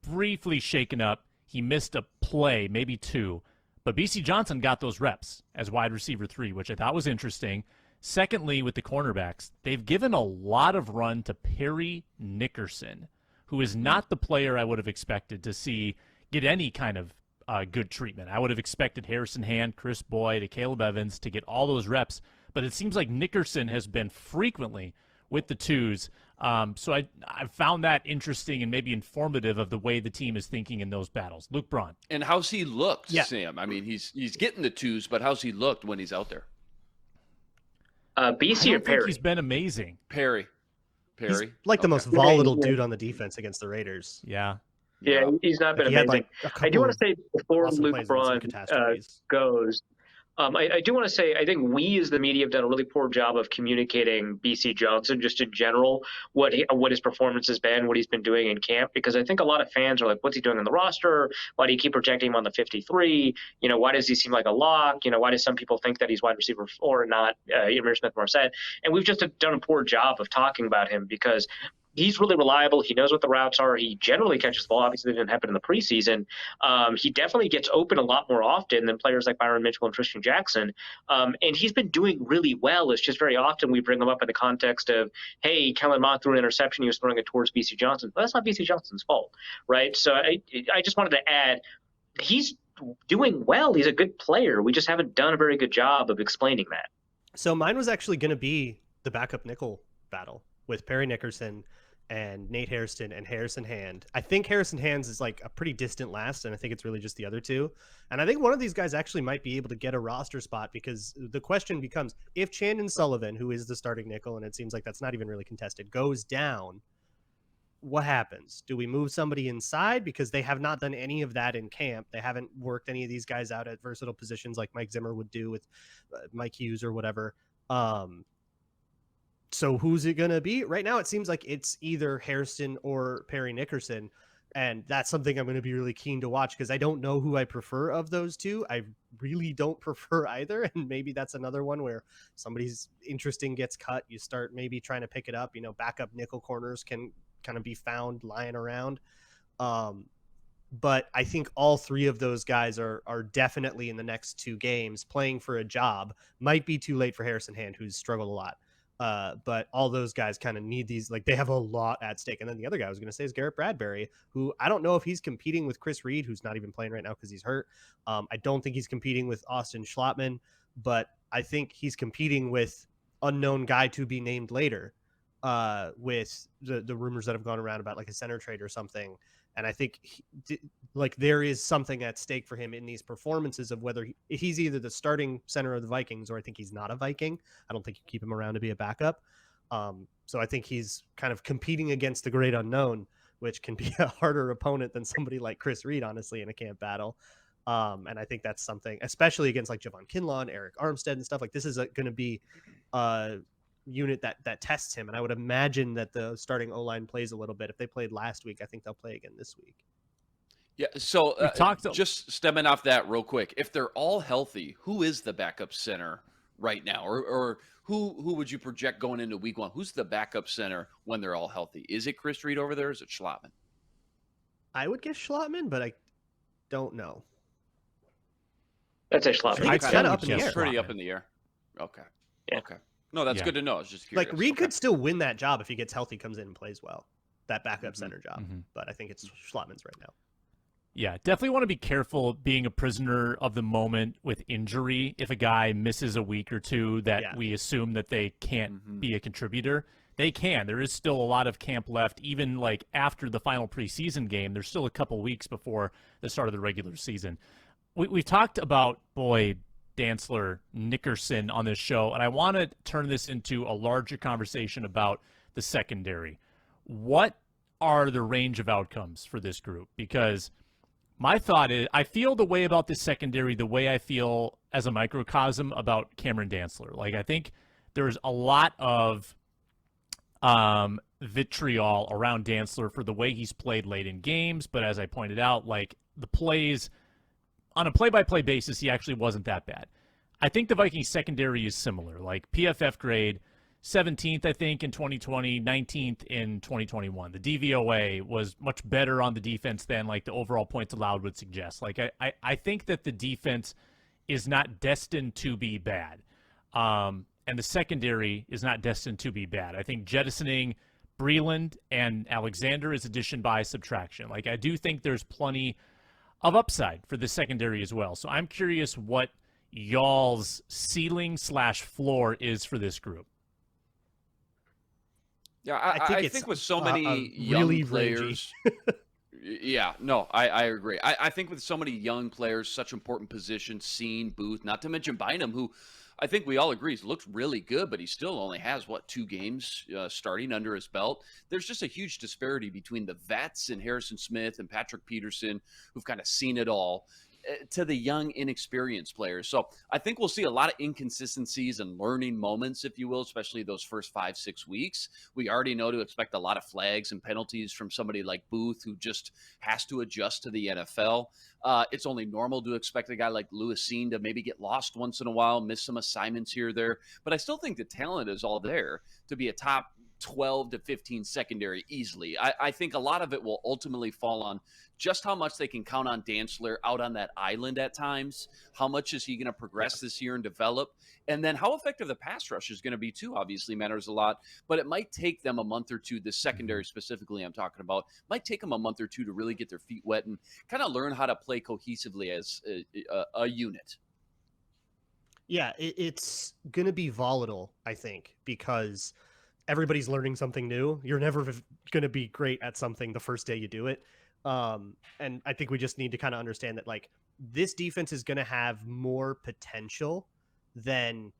briefly shaken up. He missed a play, maybe 2, but BC Johnson got those reps as wide receiver 3, which I thought was interesting. Secondly, with the cornerbacks, they've given a lot of run to Perry Nickerson, who is not the player I would have expected to see get any kind of good treatment. I would have expected Harrison Hand, Chris Boyd, and Caleb Evans to get all those reps, but it seems like Nickerson has been frequently with the 2s. So I found that interesting and maybe informative of the way the team is thinking in those battles. Luke Braun. And how's he looked, Sam? I mean, he's getting the 2s, but how's he looked when he's out there? BC or Perry? He's been amazing. Perry. He's like the most volatile dude on the defense against the Raiders. Yeah. Yeah, he's not been amazing. I do want to say before Luke Braun goes, I do want to say I think we as the media have done a really poor job of communicating BC Johnson just in general, what his performance has been, what he's been doing in camp, because I think a lot of fans are like, what's he doing on the roster? Why do you keep projecting him on the 53? Why does he seem like a lock? Why do some people think that he's wide receiver 4 and not Amir Smith-Marset? And we've just done a poor job of talking about him, because he's really reliable. He knows what the routes are. He generally catches the ball. Obviously, that didn't happen in the preseason. He definitely gets open a lot more often than players like Byron Mitchell and Tristan Jackson. And he's been doing really well. It's just very often we bring him up in the context of, hey, Kellen Mond threw an interception. He was throwing it towards BC Johnson. But that's not BC Johnson's fault, right? So I just wanted to add, he's doing well. He's a good player. We just haven't done a very good job of explaining that. So mine was actually going to be the backup nickel battle with Perry Nickerson and Nate Hairston and Harrison Hand. I think Harrison Hands is like a pretty distant last, and I think it's really just the other 2. And I think one of these guys actually might be able to get a roster spot, because the question becomes, if Chandon Sullivan, who is the starting nickel, and it seems like that's not even really contested, goes down, what happens? Do we move somebody inside? Because they have not done any of that in camp. They haven't worked any of these guys out at versatile positions like Mike Zimmer would do with Mike Hughes or whatever. So who's it going to be? Right now, it seems like it's either Hairston or Perry Nickerson. And that's something I'm going to be really keen to watch because I don't know who I prefer of those two. I really don't prefer either. And maybe that's another one where somebody's interesting gets cut. You start maybe trying to pick it up. Backup nickel corners can kind of be found lying around. But I think all three of those guys are definitely in the next 2 games playing for a job. Might be too late for Harrison Hand, who's struggled a lot. But all those guys kind of need these, like they have a lot at stake. And then the other guy I was going to say is Garrett Bradbury, who I don't know if he's competing with Chris Reed, who's not even playing right now because he's hurt. I don't think he's competing with Austin Schlottman, but I think he's competing with unknown guy to be named later with the rumors that have gone around about like a center trade or something. And I think there is something at stake for him in these performances of whether he's either the starting center of the Vikings or I think he's not a Viking. I don't think you keep him around to be a backup. So I think he's kind of competing against the great unknown, which can be a harder opponent than somebody like Chris Reed, honestly, in a camp battle. And I think that's something, especially against like Javon Kinlaw and Eric Armstead and stuff like this is going to be unit that tests him, and I would imagine that the starting O-line plays a little bit. If they played last week, I think they'll play again this week. Yeah, so just stemming off that real quick, if they're all healthy, who is the backup center right now, or who would you project going into week 1? Who's the backup center when they're all healthy? Is it Chris Reed over there, or is it Schlottman? I would guess Schlottman, but I don't know. That's a Schlottman. It's kind of up in the air. Pretty up in the air. Okay. Yeah. Okay. No, that's good to know. I was just curious. Like Reed could still win that job if he gets healthy, comes in and plays well. That backup center job. But I think it's Schlottman's right now. Yeah, definitely want to be careful being a prisoner of the moment with injury. If a guy misses a week or two that we assume that they can't be a contributor, they can. There is still a lot of camp left. Even like after the final preseason game, there's still a couple weeks before the start of the regular season. We've talked about Boyd, Dantzler, Nickerson on this show, and I want to turn this into a larger conversation about the secondary. What are the range of outcomes for this group? Because my thought is I feel the way about this secondary the way I feel as a microcosm about Cameron Dantzler. Like I think there's a lot of vitriol around Dantzler for the way he's played late in games, but as I pointed out, like the plays on a play-by-play basis, he actually wasn't that bad. I think the Vikings secondary is similar, like PFF grade, 17th, I think, in 2020, 19th in 2021. The DVOA was much better on the defense than like the overall points allowed would suggest. Like I think that the defense is not destined to be bad. And the secondary is not destined to be bad. I think jettisoning Breland and Alexander is addition by subtraction. Like I do think there's plenty of upside for the secondary as well. So I'm curious what y'all's ceiling/floor is for this group. Yeah, I think with so many young players. I agree. I think with so many young players, such important positions, Scene, Booth, not to mention Bynum, who I think we all agree looks really good, but he still only has, 2 games starting under his belt. There's just a huge disparity between the vets and Harrison Smith and Patrick Peterson, who've kind of seen it all, to the young, inexperienced players. So I think we'll see a lot of inconsistencies and learning moments, if you will, especially those first 5-6 weeks. We already know to expect a lot of flags and penalties from somebody like Booth, who just has to adjust to the NFL. It's only normal to expect a guy like Lewis Scene to maybe get lost once in a while, miss some assignments here or there. But I still think the talent is all there to be a top 12 to 15 secondary easily. I think a lot of it will ultimately fall on just how much they can count on Dantzler out on that island at times. How much is he going to progress this year and develop? And then how effective the pass rush is going to be too, obviously matters a lot. But it might take them a month or two, the secondary specifically I'm talking about, might take them a month or two to really get their feet wet and kind of learn how to play cohesively as a unit. Yeah, it's going to be volatile, I think, because everybody's learning something new. You're never going to be great at something the first day you do it. And I think we just need to kind of understand that like this defense is going to have more potential than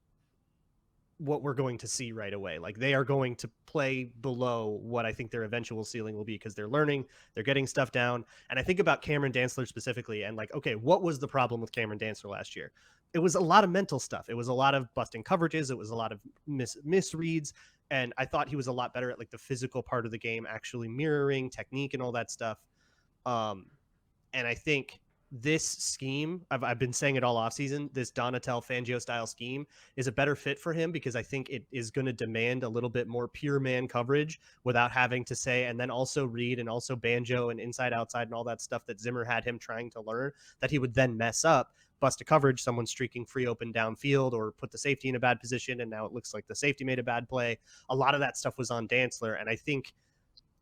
what we're going to see right away. Like they are going to play below what I think their eventual ceiling will be because they're learning, they're getting stuff down. And I think about Cameron Dantzler specifically and like, okay, what was the problem with Cameron Dantzler last year? It was a lot of mental stuff. It was a lot of busting coverages. It was a lot of misreads. And I thought he was a lot better at like the physical part of the game, actually mirroring technique and all that stuff. And I think this scheme, I've been saying it all offseason, this Donatel Fangio style scheme is a better fit for him because I think it is going to demand a little bit more pure man coverage without having to say, and then also read and also banjo and inside outside and all that stuff that Zimmer had him trying to learn that he would then mess up, bust a coverage, someone streaking free open downfield or put the safety in a bad position. And now it looks like the safety made a bad play. A lot of that stuff was on Dantzler. And I think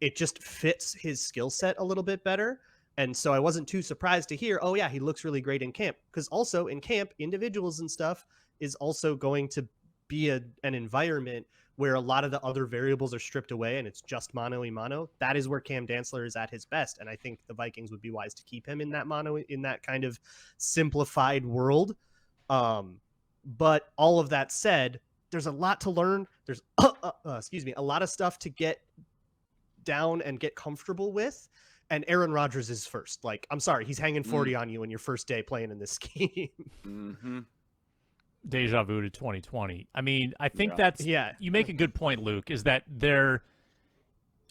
it just fits his skill set a little bit better. And so I wasn't too surprised to hear, oh yeah, he looks really great in camp. Because also in camp, individuals and stuff is also going to be an environment where a lot of the other variables are stripped away and it's just mano-a-mano. That is where Cam Dantzler is at his best. And I think the Vikings would be wise to keep him in that in that kind of simplified world. But all of that said, there's a lot to learn. There's, a lot of stuff to get down and get comfortable with. And Aaron Rodgers is first. Like, I'm sorry, he's hanging 40 on you in your first day playing in this scheme. Mm-hmm. Deja vu to 2020. I mean, I think you make a good point, Luke, is that there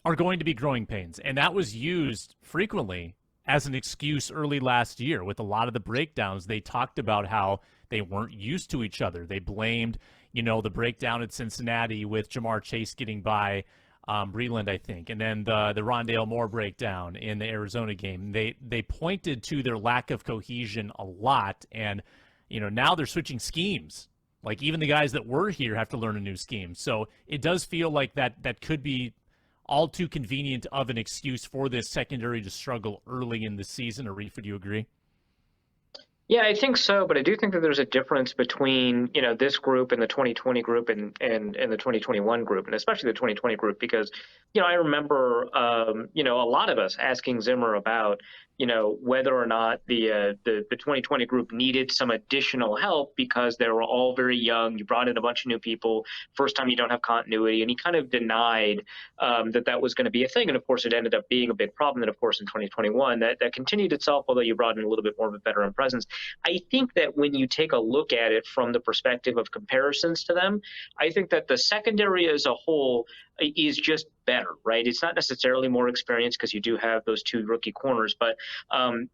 are going to be growing pains. And that was used frequently as an excuse early last year with a lot of the breakdowns. They talked about how they weren't used to each other. They blamed, the breakdown at Cincinnati with Jamar Chase getting by Breland, I think, and then the Rondale Moore breakdown in the Arizona game. They pointed to their lack of cohesion a lot, and now they're switching schemes. Like, even the guys that were here have to learn a new scheme. So it does feel like that could be all too convenient of an excuse for this secondary to struggle early in the season. Arif, would you agree? Yeah, I think so, but I do think that there's a difference between, this group and the 2020 group and the 2021 group, and especially the 2020 group, because, I remember, a lot of us asking Zimmer about, whether or not the 2020 group needed some additional help because they were all very young. You brought in a bunch of new people. First time you don't have continuity. And he kind of denied that was going to be a thing. And of course, it ended up being a big problem. And of course, in 2021, that continued itself, although you brought in a little bit more of a veteran presence. I think that when you take a look at it from the perspective of comparisons to them, I think that the secondary as a whole is just better, right? It's not necessarily more experience because you do have those two rookie corners, but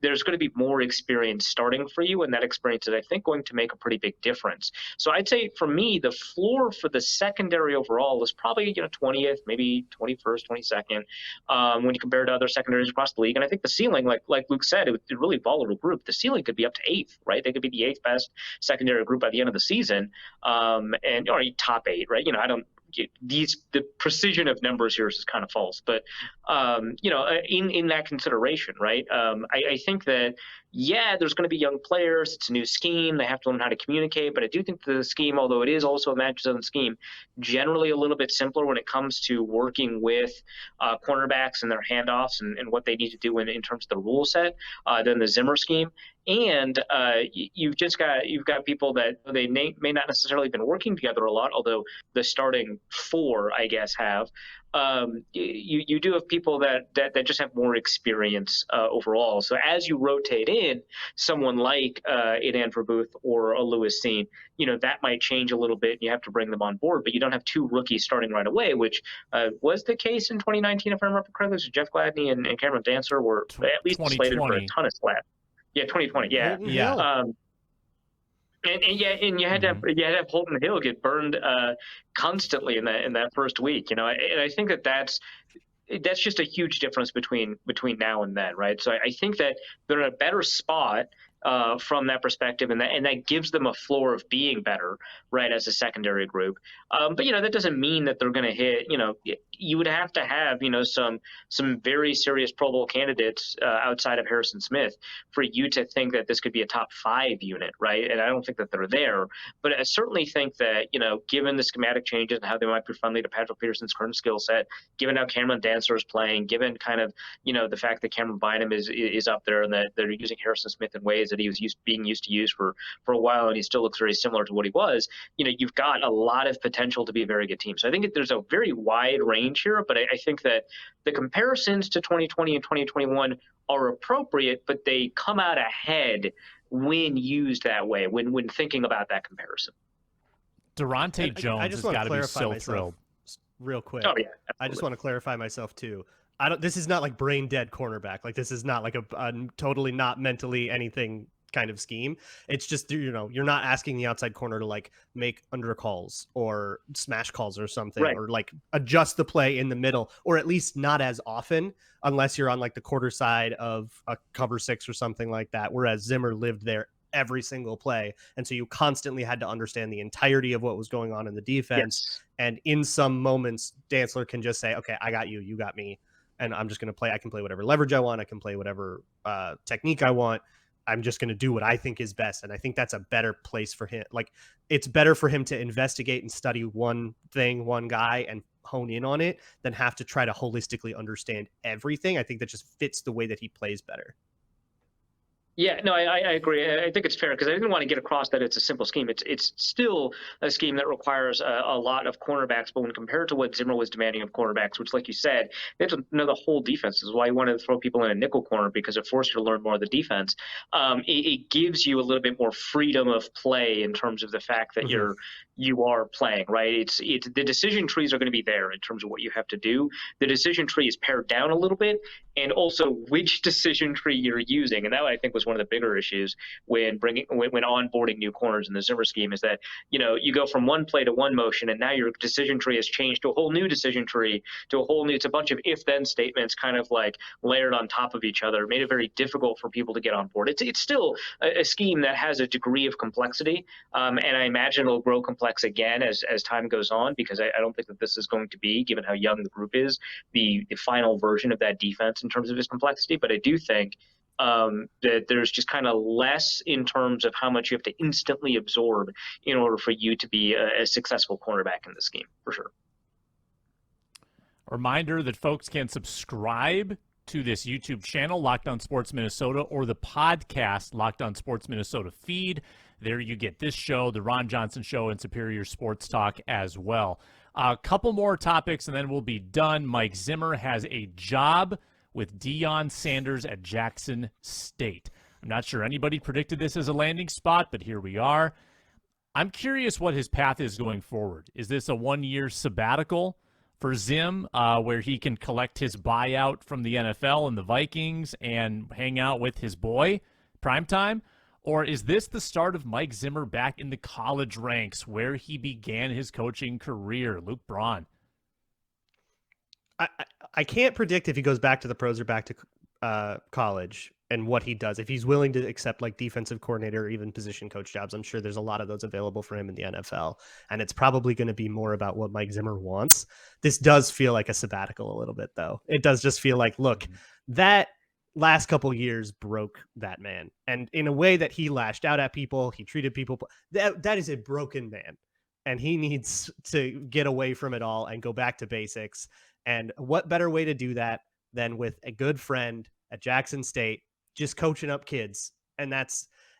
there's going to be more experience starting for you, and that experience is, I think, going to make a pretty big difference. So I'd say for me, the floor for the secondary overall is probably 20th, maybe 21st, 22nd, when you compare to other secondaries across the league. And I think the ceiling, like Luke said, it's a really volatile group. The ceiling could be up to 8th, right? They could be the 8th best secondary group by the end of the season, and or top 8, right? The precision of numbers here is kind of false, but in that consideration, right? I think that there's going to be young players. It's a new scheme. They have to learn how to communicate. But I do think the scheme, although it is also a match-zone scheme, generally a little bit simpler when it comes to working with cornerbacks and their handoffs and what they need to do in terms of the rule set than the Zimmer scheme. And you've got people that they may not necessarily have been working together a lot, although the starting 4, I guess, have. You do have people that just have more experience overall. So as you rotate in someone like an Andrew Booth or a Lewis Cine, that might change a little bit. And you have to bring them on board, but you don't have 2 rookies starting right away, which was the case in 2019, if I remember correctly. So Jeff Gladney and Cameron Dantzler were at least slated for a ton of slaps. Yeah, 2020. Yeah. And you had to have Holton Hill get burned constantly in that first week, and I think that's just a huge difference between now and then, right? So I think that they're in a better spot from that perspective, and that gives them a floor of being better, right, as a secondary group. But that doesn't mean that they're going to hit. You would have to have some very serious Pro Bowl candidates outside of Harrison Smith for you to think that this could be a top 5 unit, right? And I don't think that they're there. But I certainly think that given the schematic changes and how they might be friendly to Patrick Peterson's current skill set, given how Cameron Dantzler is playing, given kind of the fact that Cameron Bynum is up there and that they're using Harrison Smith in ways that he was being used to use for a while, and he still looks very similar to what he was. You've got a lot of potential to be a very good team. So I think there's a very wide range here, but I think that the comparisons to 2020 and 2021 are appropriate, but they come out ahead when used that way, when thinking about that comparison. Durante Jones has got to be so thrilled. Real quick. Oh, yeah. I just want to clarify myself too. This is not like brain dead cornerback. Like this is not like a totally not mentally anything kind of scheme. It's just, you know, you're not asking the outside corner to like make under calls or smash calls or something, Right. or like adjust the play in the middle, or at least not as often unless you're on like the quarter side of a cover 6 or something like that. Whereas Zimmer lived there every single play. And so you constantly had to understand the entirety of what was going on in the defense. Yes. And in some moments, Dantzler can just say, okay, I got you, you got me. And I'm just going to play. I can play whatever leverage I want. I can play whatever technique I want. I'm just going to do what I think is best. And I think that's a better place for him. Like, it's better for him to investigate and study one thing, one guy, and hone in on it than have to try to holistically understand everything. I think that just fits the way that he plays better. Yeah, no, I agree. I think it's fair because I didn't want to get across that it's a simple scheme. It's still a scheme that requires a lot of cornerbacks, but when compared to what Zimmer was demanding of cornerbacks, which, like you said, they have to know the whole defense. This is why he wanted to throw people in a nickel corner, because it forced you to learn more of the defense. It gives you a little bit more freedom of play in terms of the fact that you are playing, right? It's the decision trees are going to be there in terms of what you have to do. The decision tree is pared down a little bit, and also which decision tree you're using, and that I think was one of the bigger issues when onboarding new corners in the Zimmer scheme, is that, you know, you go from one play to one motion, and now your decision tree has changed to a whole new decision tree, to a whole new, it's a bunch of if-then statements kind of like layered on top of each other. It made it very difficult for people to get on board. It's still a scheme that has a degree of complexity, and I imagine it'll grow complex again as time goes on, because I don't think that this is going to be, given how young the group is, the final version of that defense in terms of its complexity. But I do think that there's just kind of less in terms of how much you have to instantly absorb in order for you to be a successful cornerback in the scheme, for sure. A reminder that folks can subscribe to this YouTube channel, Locked On Sports Minnesota, or the podcast Locked On Sports Minnesota feed. There you get this show, the Ron Johnson Show, and Superior Sports Talk as well. A couple more topics, and then we'll be done. Mike Zimmer has a job with Deion Sanders at Jackson State. I'm not sure anybody predicted this as a landing spot, but here we are. I'm curious what his path is going forward. Is this a one-year sabbatical for Zim, where he can collect his buyout from the NFL and the Vikings and hang out with his boy, Primetime? Or is this the start of Mike Zimmer back in the college ranks where he began his coaching career? Luke Braun. I can't predict if he goes back to the pros or back to college and what he does. If he's willing to accept like defensive coordinator or even position coach jobs, I'm sure there's a lot of those available for him in the NFL. And it's probably going to be more about what Mike Zimmer wants. This does feel like a sabbatical a little bit, though. It does just feel like, look, that last couple years broke that man. And in a way that he lashed out at people, he treated people. That is a broken man. And he needs to get away from it all and go back to basics. And what better way to do that than with a good friend at Jackson State, just coaching up kids. And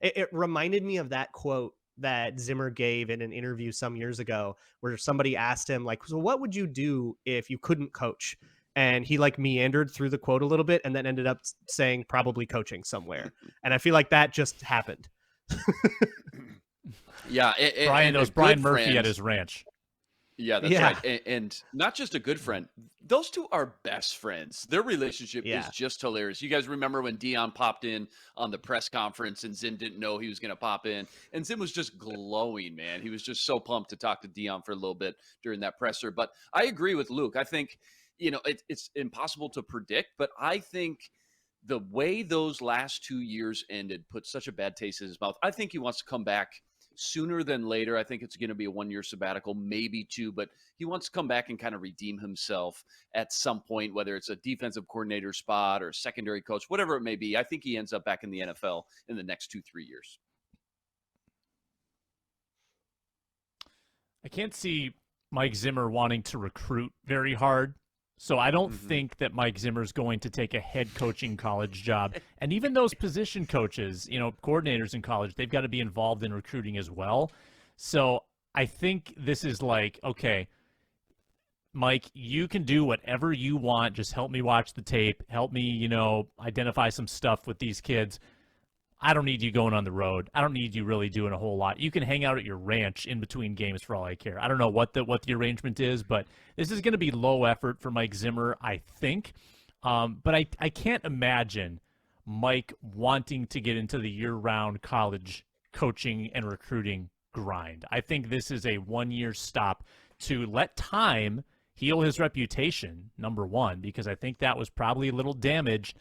it reminded me of that quote that Zimmer gave in an interview some years ago, where somebody asked him, like, so what would you do if you couldn't coach? And he like meandered through the quote a little bit and then ended up saying probably coaching somewhere. And I feel like that just happened. Yeah. Brian knows Brian Murphy at his ranch. Yeah, that's right. And not just a good friend. Those two are best friends. Their relationship is just hilarious. You guys remember when Deion popped in on the press conference and Zim didn't know he was going to pop in? And Zim was just glowing, man. He was just so pumped to talk to Deion for a little bit during that presser. But I agree with Luke. I think, you know, it's impossible to predict, but I think the way those last 2 years ended put such a bad taste in his mouth. I think he wants to come back sooner than later. I think it's going to be a 1 year sabbatical, maybe 2, but he wants to come back and kind of redeem himself at some point, whether it's a defensive coordinator spot or secondary coach, whatever it may be. I think he ends up back in the NFL in the next 2-3 years. I can't see Mike Zimmer wanting to recruit very hard. So I don't think that Mike Zimmer is going to take a head coaching college job. And even those position coaches, you know, coordinators in college, they've got to be involved in recruiting as well. So I think this is like, okay, Mike, you can do whatever you want. Just help me watch the tape. Help me, you know, identify some stuff with these kids. I don't need you going on the road. I don't need you really doing a whole lot. You can hang out at your ranch in between games for all I care. I don't know what the arrangement is, but this is going to be low effort for Mike Zimmer, I think. But I can't imagine Mike wanting to get into the year-round college coaching and recruiting grind. I think this is a one-year stop to let time heal his reputation, number one, because I think that was probably a little damaged.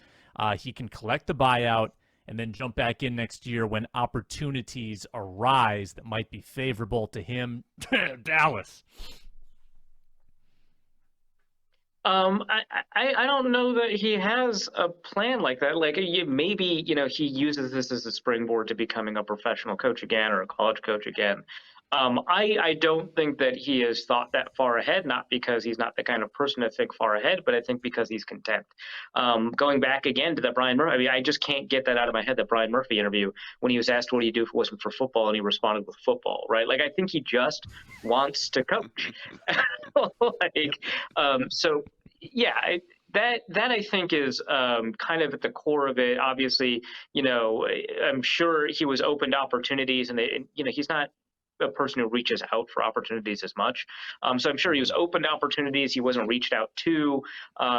He can collect the buyout and then jump back in next year when opportunities arise that might be favorable to him. Dallas. I don't know that he has a plan like that. Like maybe, he uses this as a springboard to becoming a professional coach again or a college coach again. I don't think that he has thought that far ahead, not because he's not the kind of person to think far ahead, but I think because he's content. Going back again to that Brian Murphy, I mean, I just can't get that out of my head, that Brian Murphy interview when he was asked what do you do if it wasn't for football, and he responded with football, right? Like, I think he just wants to coach. So yeah, that I think is kind of at the core of it. Obviously, I'm sure he was open to opportunities, and he's not a person who reaches out for opportunities as much. So I'm sure he was open to opportunities. He wasn't reached out to.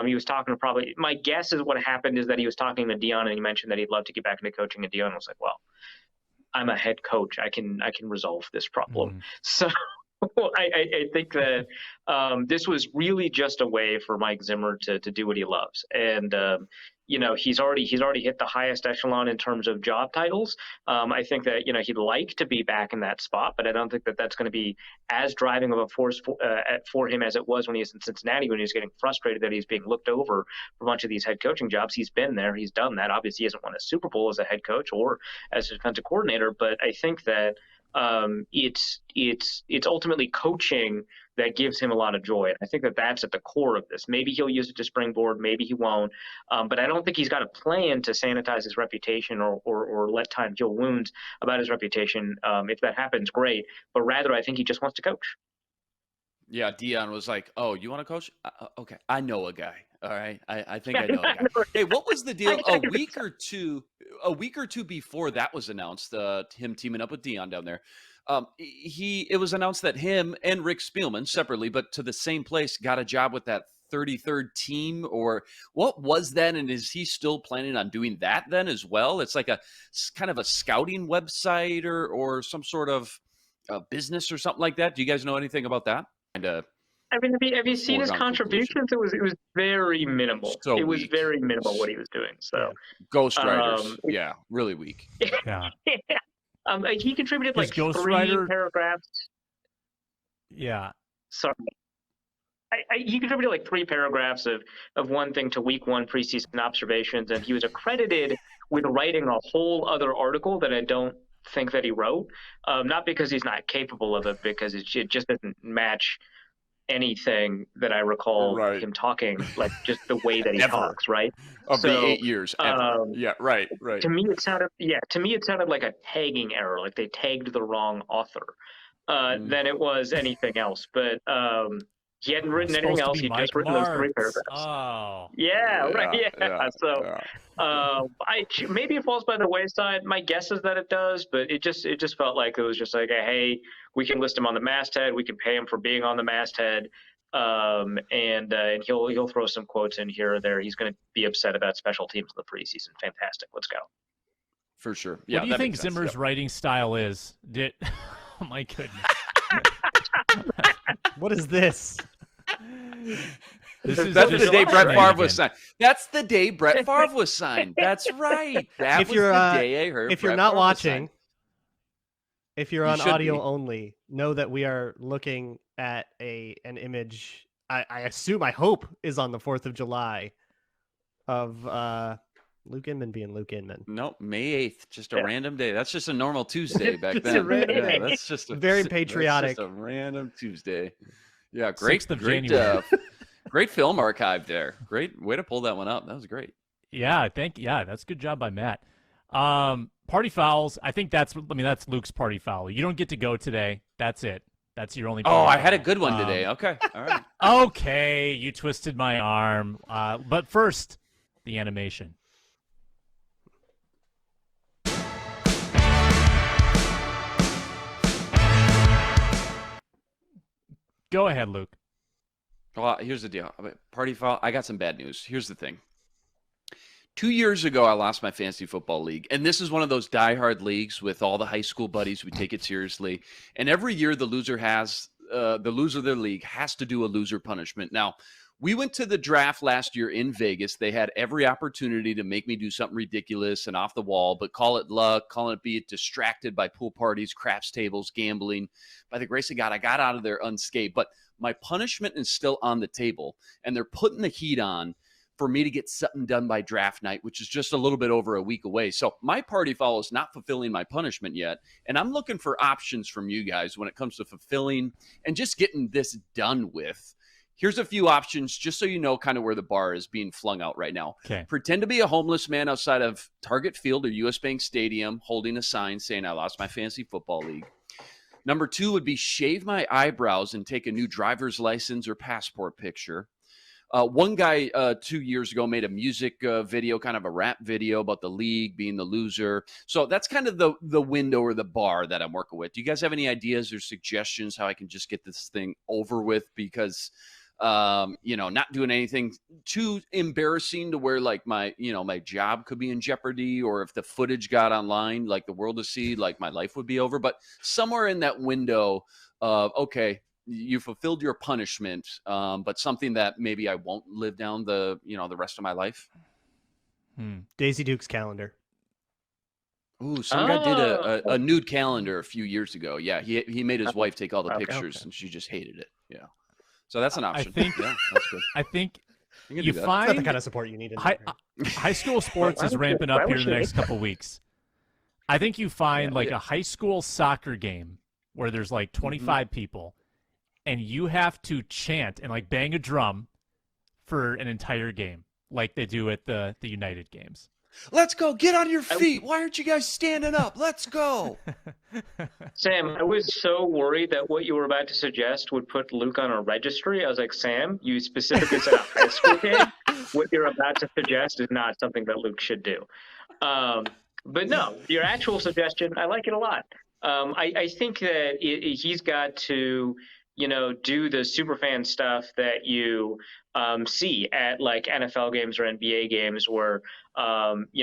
He was talking to my guess is what happened is that he was talking to Dion, and he mentioned that he'd love to get back into coaching, and Dion was like, well, I'm a head coach. I can resolve this problem. So I think that this was really just a way for Mike Zimmer to do what he loves. And, he's already hit the highest echelon in terms of job titles. I think that, he'd like to be back in that spot, but I don't think that that's going to be as driving of a force for him as it was when he was in Cincinnati, when he was getting frustrated that he's being looked over for a bunch of these head coaching jobs. He's been there. He's done that. Obviously, he hasn't won a Super Bowl as a head coach or as a defensive coordinator, but I think that it's ultimately coaching that gives him a lot of joy. I think that that's at the core of this. Maybe he'll use it to springboard, maybe he won't. But I don't think he's got a plan to sanitize his reputation or let time heal wounds about his reputation. If that happens, great. But rather, I think he just wants to coach. Yeah, Dion was like, "Oh, you want to coach? Okay, I know a guy. All right, I think I know a guy." Hey, what was the deal? A week or two before that was announced, him teaming up with Dion down there. It was announced that him and Rick Spielman separately, but to the same place, got a job with that 33rd team, or what was that? And is he still planning on doing that then as well? It's like a kind of a scouting website or some sort of business or something like that. Do you guys know anything about that? I mean, have you seen his contributions? It was very minimal. So it was weak. very minimal what he was doing. So Ghostwriters, yeah, really weak. Yeah. He contributed like His 3 paragraphs. Yeah. Sorry. He contributed like 3 paragraphs of one thing to week 1 preseason observations, and he was accredited with writing a whole other article that I don't think that he wrote. Not because he's not capable of it, because it just doesn't match anything that I recall him talking, like just the way that he talks, right? Of the 8 years, ever. Yeah, right. To me, it sounded like a tagging error, like they tagged the wrong author than it was anything else. But he hadn't written anything else. He'd just written those 3 paragraphs. Oh. Yeah, right. Yeah. So maybe it falls by the wayside. My guess is that it does, but it just felt like it was just like, hey, we can list him on the masthead. We can pay him for being on the masthead. And he'll throw some quotes in here or there. He's going to be upset about special teams in the preseason. Fantastic. Let's go. For sure. Yeah. What do you think Zimmer's writing style is? Oh my goodness. What is this? That's the day Brett Favre was signed. That's the day Brett Favre was signed. That's right. That was the day I heard. If you're not watching, if you're on audio only, know that we are looking at an image. I hope is on the 4th of July of Luke Inman being Luke Inman. Nope, May 8th, just a random day. That's just a normal Tuesday back then. That's just very patriotic. That's just a random Tuesday. Yeah, great film archive there. Great way to pull that one up. That was great. Yeah, that's a good job by Matt. Party fouls. I think that's Luke's party foul. You don't get to go today. That's it. That's your only. I had a good one today. Okay, all right. Okay, you twisted my arm. But first, the animation. Go ahead, Luke. Well, here's the deal. Party foul. I got some bad news. Here's the thing. 2 years ago, I lost my fantasy football league. And this is one of those diehard leagues with all the high school buddies. We take it seriously. And every year the loser of their league has to do a loser punishment. Now, we went to the draft last year in Vegas. They had every opportunity to make me do something ridiculous and off the wall, but call it luck, call it be distracted by pool parties, craps tables, gambling. By the grace of God, I got out of there unscathed. But my punishment is still on the table, and they're putting the heat on for me to get something done by draft night, which is just a little bit over a week away. So my party foul is not fulfilling my punishment yet. And I'm looking for options from you guys when it comes to fulfilling and just getting this done with. Here's a few options just so you know kind of where the bar is being flung out right now. Okay. Pretend to be a homeless man outside of Target Field or US Bank Stadium holding a sign saying I lost my fantasy football league. Number 2 would be shave my eyebrows and take a new driver's license or passport picture. One guy 2 years ago made a music video, kind of a rap video about the league being the loser. So that's kind of the window or the bar that I'm working with. Do you guys have any ideas or suggestions how I can just get this thing over with? Because, not doing anything too embarrassing to where like my job could be in jeopardy, or if the footage got online, like the world to see, like my life would be over. But somewhere in that window of, okay, you fulfilled your punishment, but something that maybe I won't live down the rest of my life. Daisy Duke's calendar. Ooh, some guy did a nude calendar a few years ago. Yeah, he made his wife take all the pictures, and she just hated it. Yeah, so that's an option. I think, yeah, that's good. I think you find That's not the kind of support you need. High school sports is ramping up here in the next couple weeks. I think you find a high school soccer game where there's like 25 people, and you have to chant and like bang a drum for an entire game, like they do at the United games. Let's go. Get on your feet. Why aren't you guys standing up? Let's go. Sam, I was so worried that what you were about to suggest would put Luke on a registry. I was like, Sam, you specifically said a high school game. What you're about to suggest is not something that Luke should do. But no, your actual suggestion, I like it a lot. I think that he's got to do the superfan stuff that you see at like NFL games or NBA games where,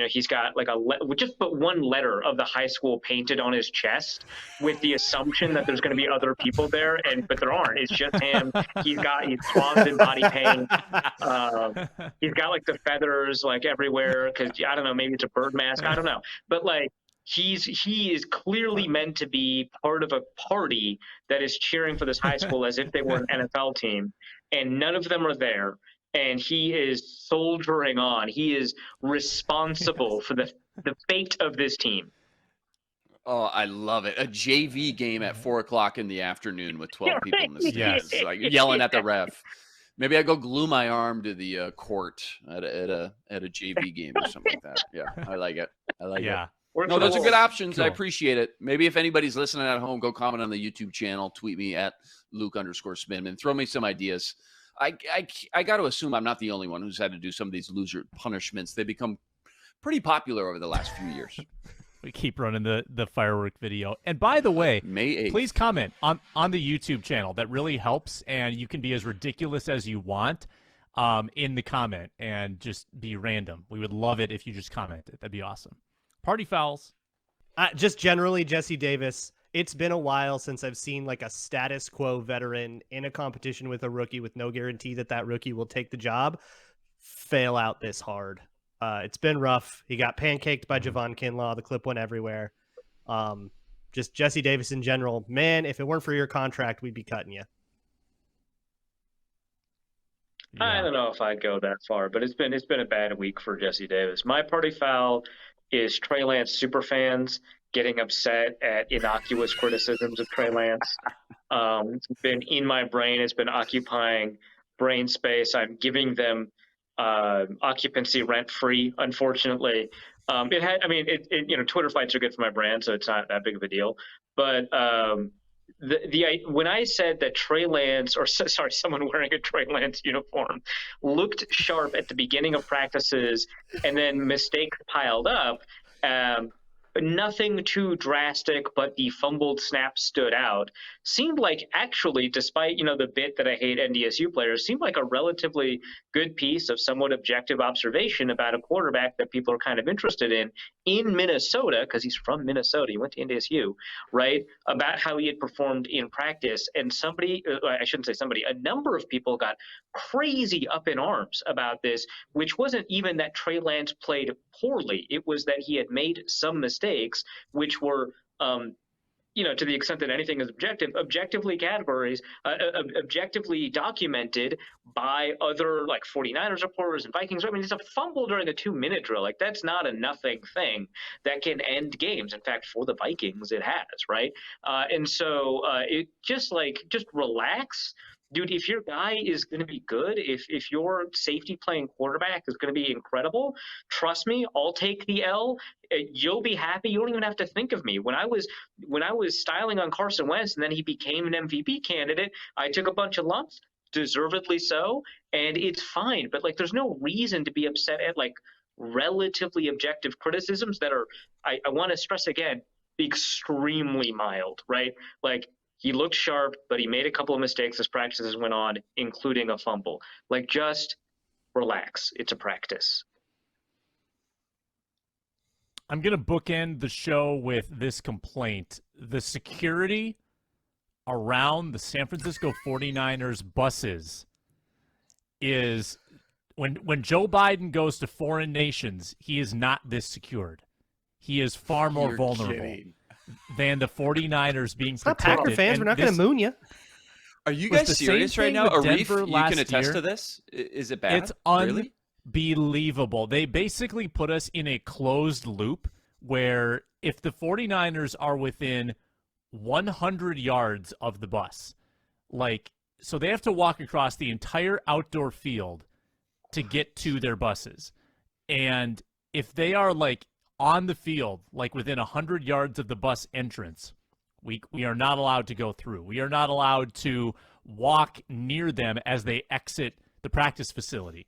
he's got like just put one letter of the high school painted on his chest with the assumption that there's going to be other people there, but there aren't. It's just him. He's swamped in body paint. He's got like the feathers like everywhere because I don't know, maybe it's a bird mask. I don't know, but like. He is clearly meant to be part of a party that is cheering for this high school as if they were an NFL team, and none of them are there. And he is soldiering on. He is responsible for the fate of this team. Oh, I love it. A JV game at 4:00 in the afternoon with 12 people in the stands, like yelling at the ref. Maybe I go glue my arm to the court at a JV game or something like that. Yeah, I like it. It. No, those are good options. Cool. I appreciate it. Maybe if anybody's listening at home, go comment on the YouTube channel, tweet me at Luke_Spinman. Throw me some ideas. I got to assume I'm not the only one who's had to do some of these loser punishments. They become pretty popular over the last few years. We keep running the firework video. And by the way, May 8th. Please comment on the YouTube channel. That really helps, and you can be as ridiculous as you want in the comment and just be random. We would love it if you just commented. That'd be awesome. Party fouls. Just generally, Jesse Davis. It's been a while since I've seen like a status quo veteran in a competition with a rookie with no guarantee that rookie will take the job fail out this hard. It's been rough. He got pancaked by Javon Kinlaw. The clip went everywhere. Just Jesse Davis in general. Man, if it weren't for your contract, we'd be cutting you. Yeah. I don't know if I'd go that far, but it's been a bad week for Jesse Davis. My party foul is Trey Lance superfans getting upset at innocuous criticisms of Trey Lance. It's been in my brain. It's been occupying brain space. I'm giving them occupancy rent-free, unfortunately. Twitter fights are good for my brand, so it's not that big of a deal. But when I said that Trey Lance, someone wearing a Trey Lance uniform looked sharp at the beginning of practices and then mistakes piled up, nothing too drastic, but the fumbled snap stood out. Seemed like actually, despite the bit that I hate NDSU players, seemed like a relatively good piece of somewhat objective observation about a quarterback that people are kind of interested in Minnesota, because he's from Minnesota. He went to NDSU, right? About how he had performed in practice. And a number of people got crazy up in arms about this, which wasn't even that Trey Lance played poorly. It was that he had made some mistakes, which were to the extent that anything is objectively documented by other 49ers reporters and Vikings. I mean, it's a fumble during a 2-minute drill. Like, that's not a nothing thing that can end games. In fact, for the Vikings, it has, right? And so it just relax. Dude, if your guy is going to be good, if your safety playing quarterback is going to be incredible, trust me, I'll take the L. You'll be happy. You don't even have to think of me. When I was styling on Carson Wentz and then he became an MVP candidate, I took a bunch of lumps, deservedly so, and it's fine. But there's no reason to be upset at relatively objective criticisms that are, I want to stress again, extremely mild, right? He looked sharp, but he made a couple of mistakes as practices went on, including a fumble. Just relax. It's a practice. I'm going to bookend the show with this complaint. The security around the San Francisco 49ers buses is, when Joe Biden goes to foreign nations, he is not this secured. He is far more vulnerable than the 49ers being protected. Packer fans, we're not going to moon you. Are you guys serious right now? Arif, you can attest year. to this? Is it bad? It's really? Unbelievable. They basically put us in a closed loop where if the 49ers are within 100 yards of the bus, so they have to walk across the entire outdoor field to get to their buses. And if they are on the field, within 100 yards of the bus entrance, we are not allowed to go through. We are not allowed to walk near them as they exit the practice facility.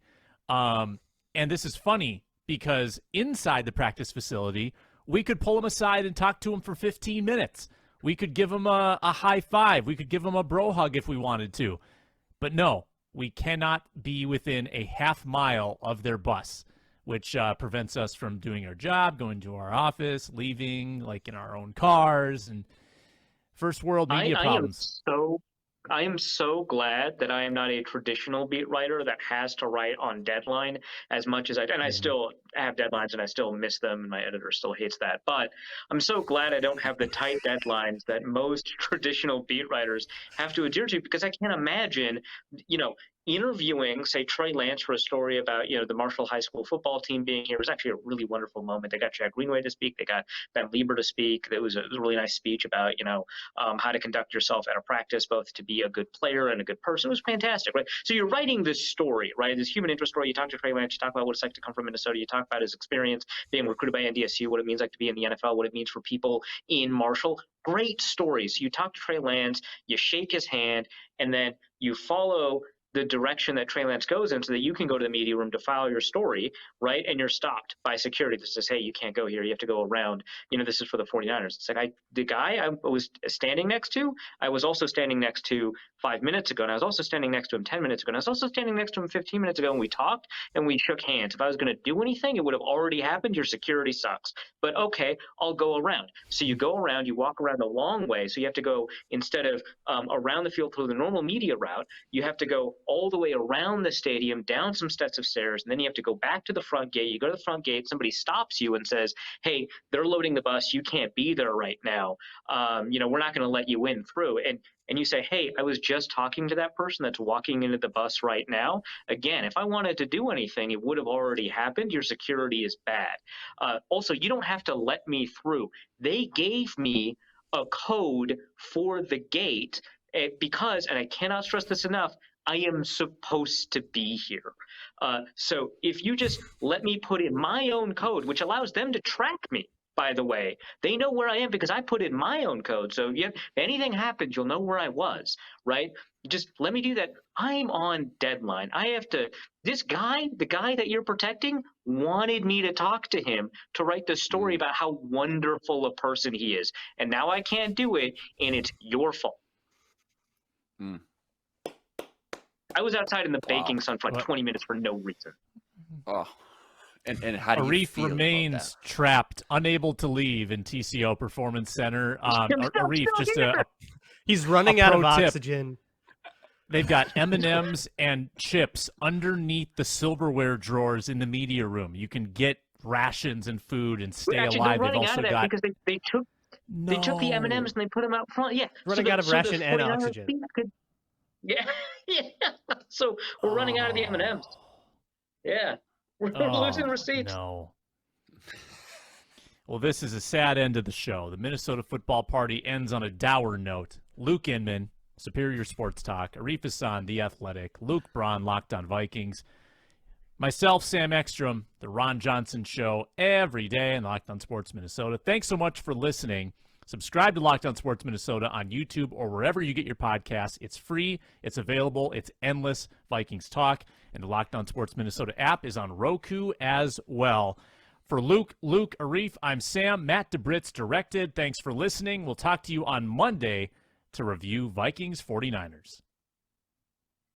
And this is funny because inside the practice facility, we could pull them aside and talk to them for 15 minutes. We could give them a high five. We could give them a bro hug if we wanted to. But no, we cannot be within a half mile of their bus, which prevents us from doing our job, going to our office, leaving in our own cars, and first world media problems. I am so glad that I am not a traditional beat writer that has to write on deadline as much as I still have deadlines and I still miss them and my editor still hates that. But I'm so glad I don't have the tight deadlines that most traditional beat writers have to adhere to, because I can't imagine, interviewing, say, Trey Lance for a story about, the Marshall High School football team being here. It was actually a really wonderful moment. They got Chad Greenway to speak. They got Ben Lieber to speak. It was a really nice speech about, how to conduct yourself at a practice, both to be a good player and a good person. It was fantastic, right? So you're writing this story, right? This human interest story. You talk to Trey Lance. You talk about what it's like to come from Minnesota. You talk about his experience being recruited by NDSU, what it means like to be in the NFL, what it means for people in Marshall. Great stories. You talk to Trey Lance, you shake his hand, and then you follow the direction that Trey Lance goes in so that you can go to the media room to file your story, right? And you're stopped by security that says, hey, you can't go here. You have to go around. This is for the 49ers. It's the guy I was standing next to, I was also standing next to 5 minutes ago, and I was also standing next to him 10 minutes ago, and I was also standing next to him 15 minutes ago, and we talked and we shook hands. If I was going to do anything, it would have already happened. Your security sucks. But okay, I'll go around. So you go around, you walk around a long way. So you have to go, instead of around the field through the normal media route, you have to go all the way around the stadium, down some steps of stairs, and then you have to go back to the front gate. You go to the front gate, somebody stops you and says, hey, they're loading the bus. You can't be there right now. We're not going to let you in through. And you say, hey, I was just talking to that person that's walking into the bus right now. Again, if I wanted to do anything, it would have already happened. Your security is bad. Also, you don't have to let me through. They gave me a code for the gate because, and I cannot stress this enough, I am supposed to be here. So if you just let me put in my own code, which allows them to track me, by the way. They know where I am because I put in my own code. So if anything happens, you'll know where I was, right? Just let me do that. I'm on deadline. I have to, this guy, the guy that you're protecting, wanted me to talk to him to write the story about how wonderful a person he is. And now I can't do it, and it's your fault. I was outside in the baking sun for like 20 minutes for no reason. Oh. And how do you Arif feel remains about that? trapped, unable to leave in TCO Performance Center. Arif, just he's running a out of pro tip. oxygen. They've got M&Ms and chips underneath the silverware drawers in the media room. You can get rations and food and stay Actually, alive. they're They've running also out of that got because they took the M&Ms and they put them out front. Yeah, Running out of ration and oxygen. Yeah, yeah. So we're running out of the M&Ms. Yeah, we're losing receipts. No. Well, this is a sad end of the show. The Minnesota football party ends on a dour note. Luke Inman, Superior Sports Talk. Arif Hasan, The Athletic. Luke Braun, Locked on Vikings. Myself, Sam Ekstrom, The Ron Johnson Show, every day on Locked on Sports Minnesota. Thanks so much for listening. Subscribe to Locked on Sports Minnesota on YouTube or wherever you get your podcasts. It's free. It's available. It's endless Vikings talk. And the Locked on Sports Minnesota app is on Roku as well. For Luke, Arif, I'm Sam. Matt DeBritz directed. Thanks for listening. We'll talk to you on Monday to review Vikings-49ers.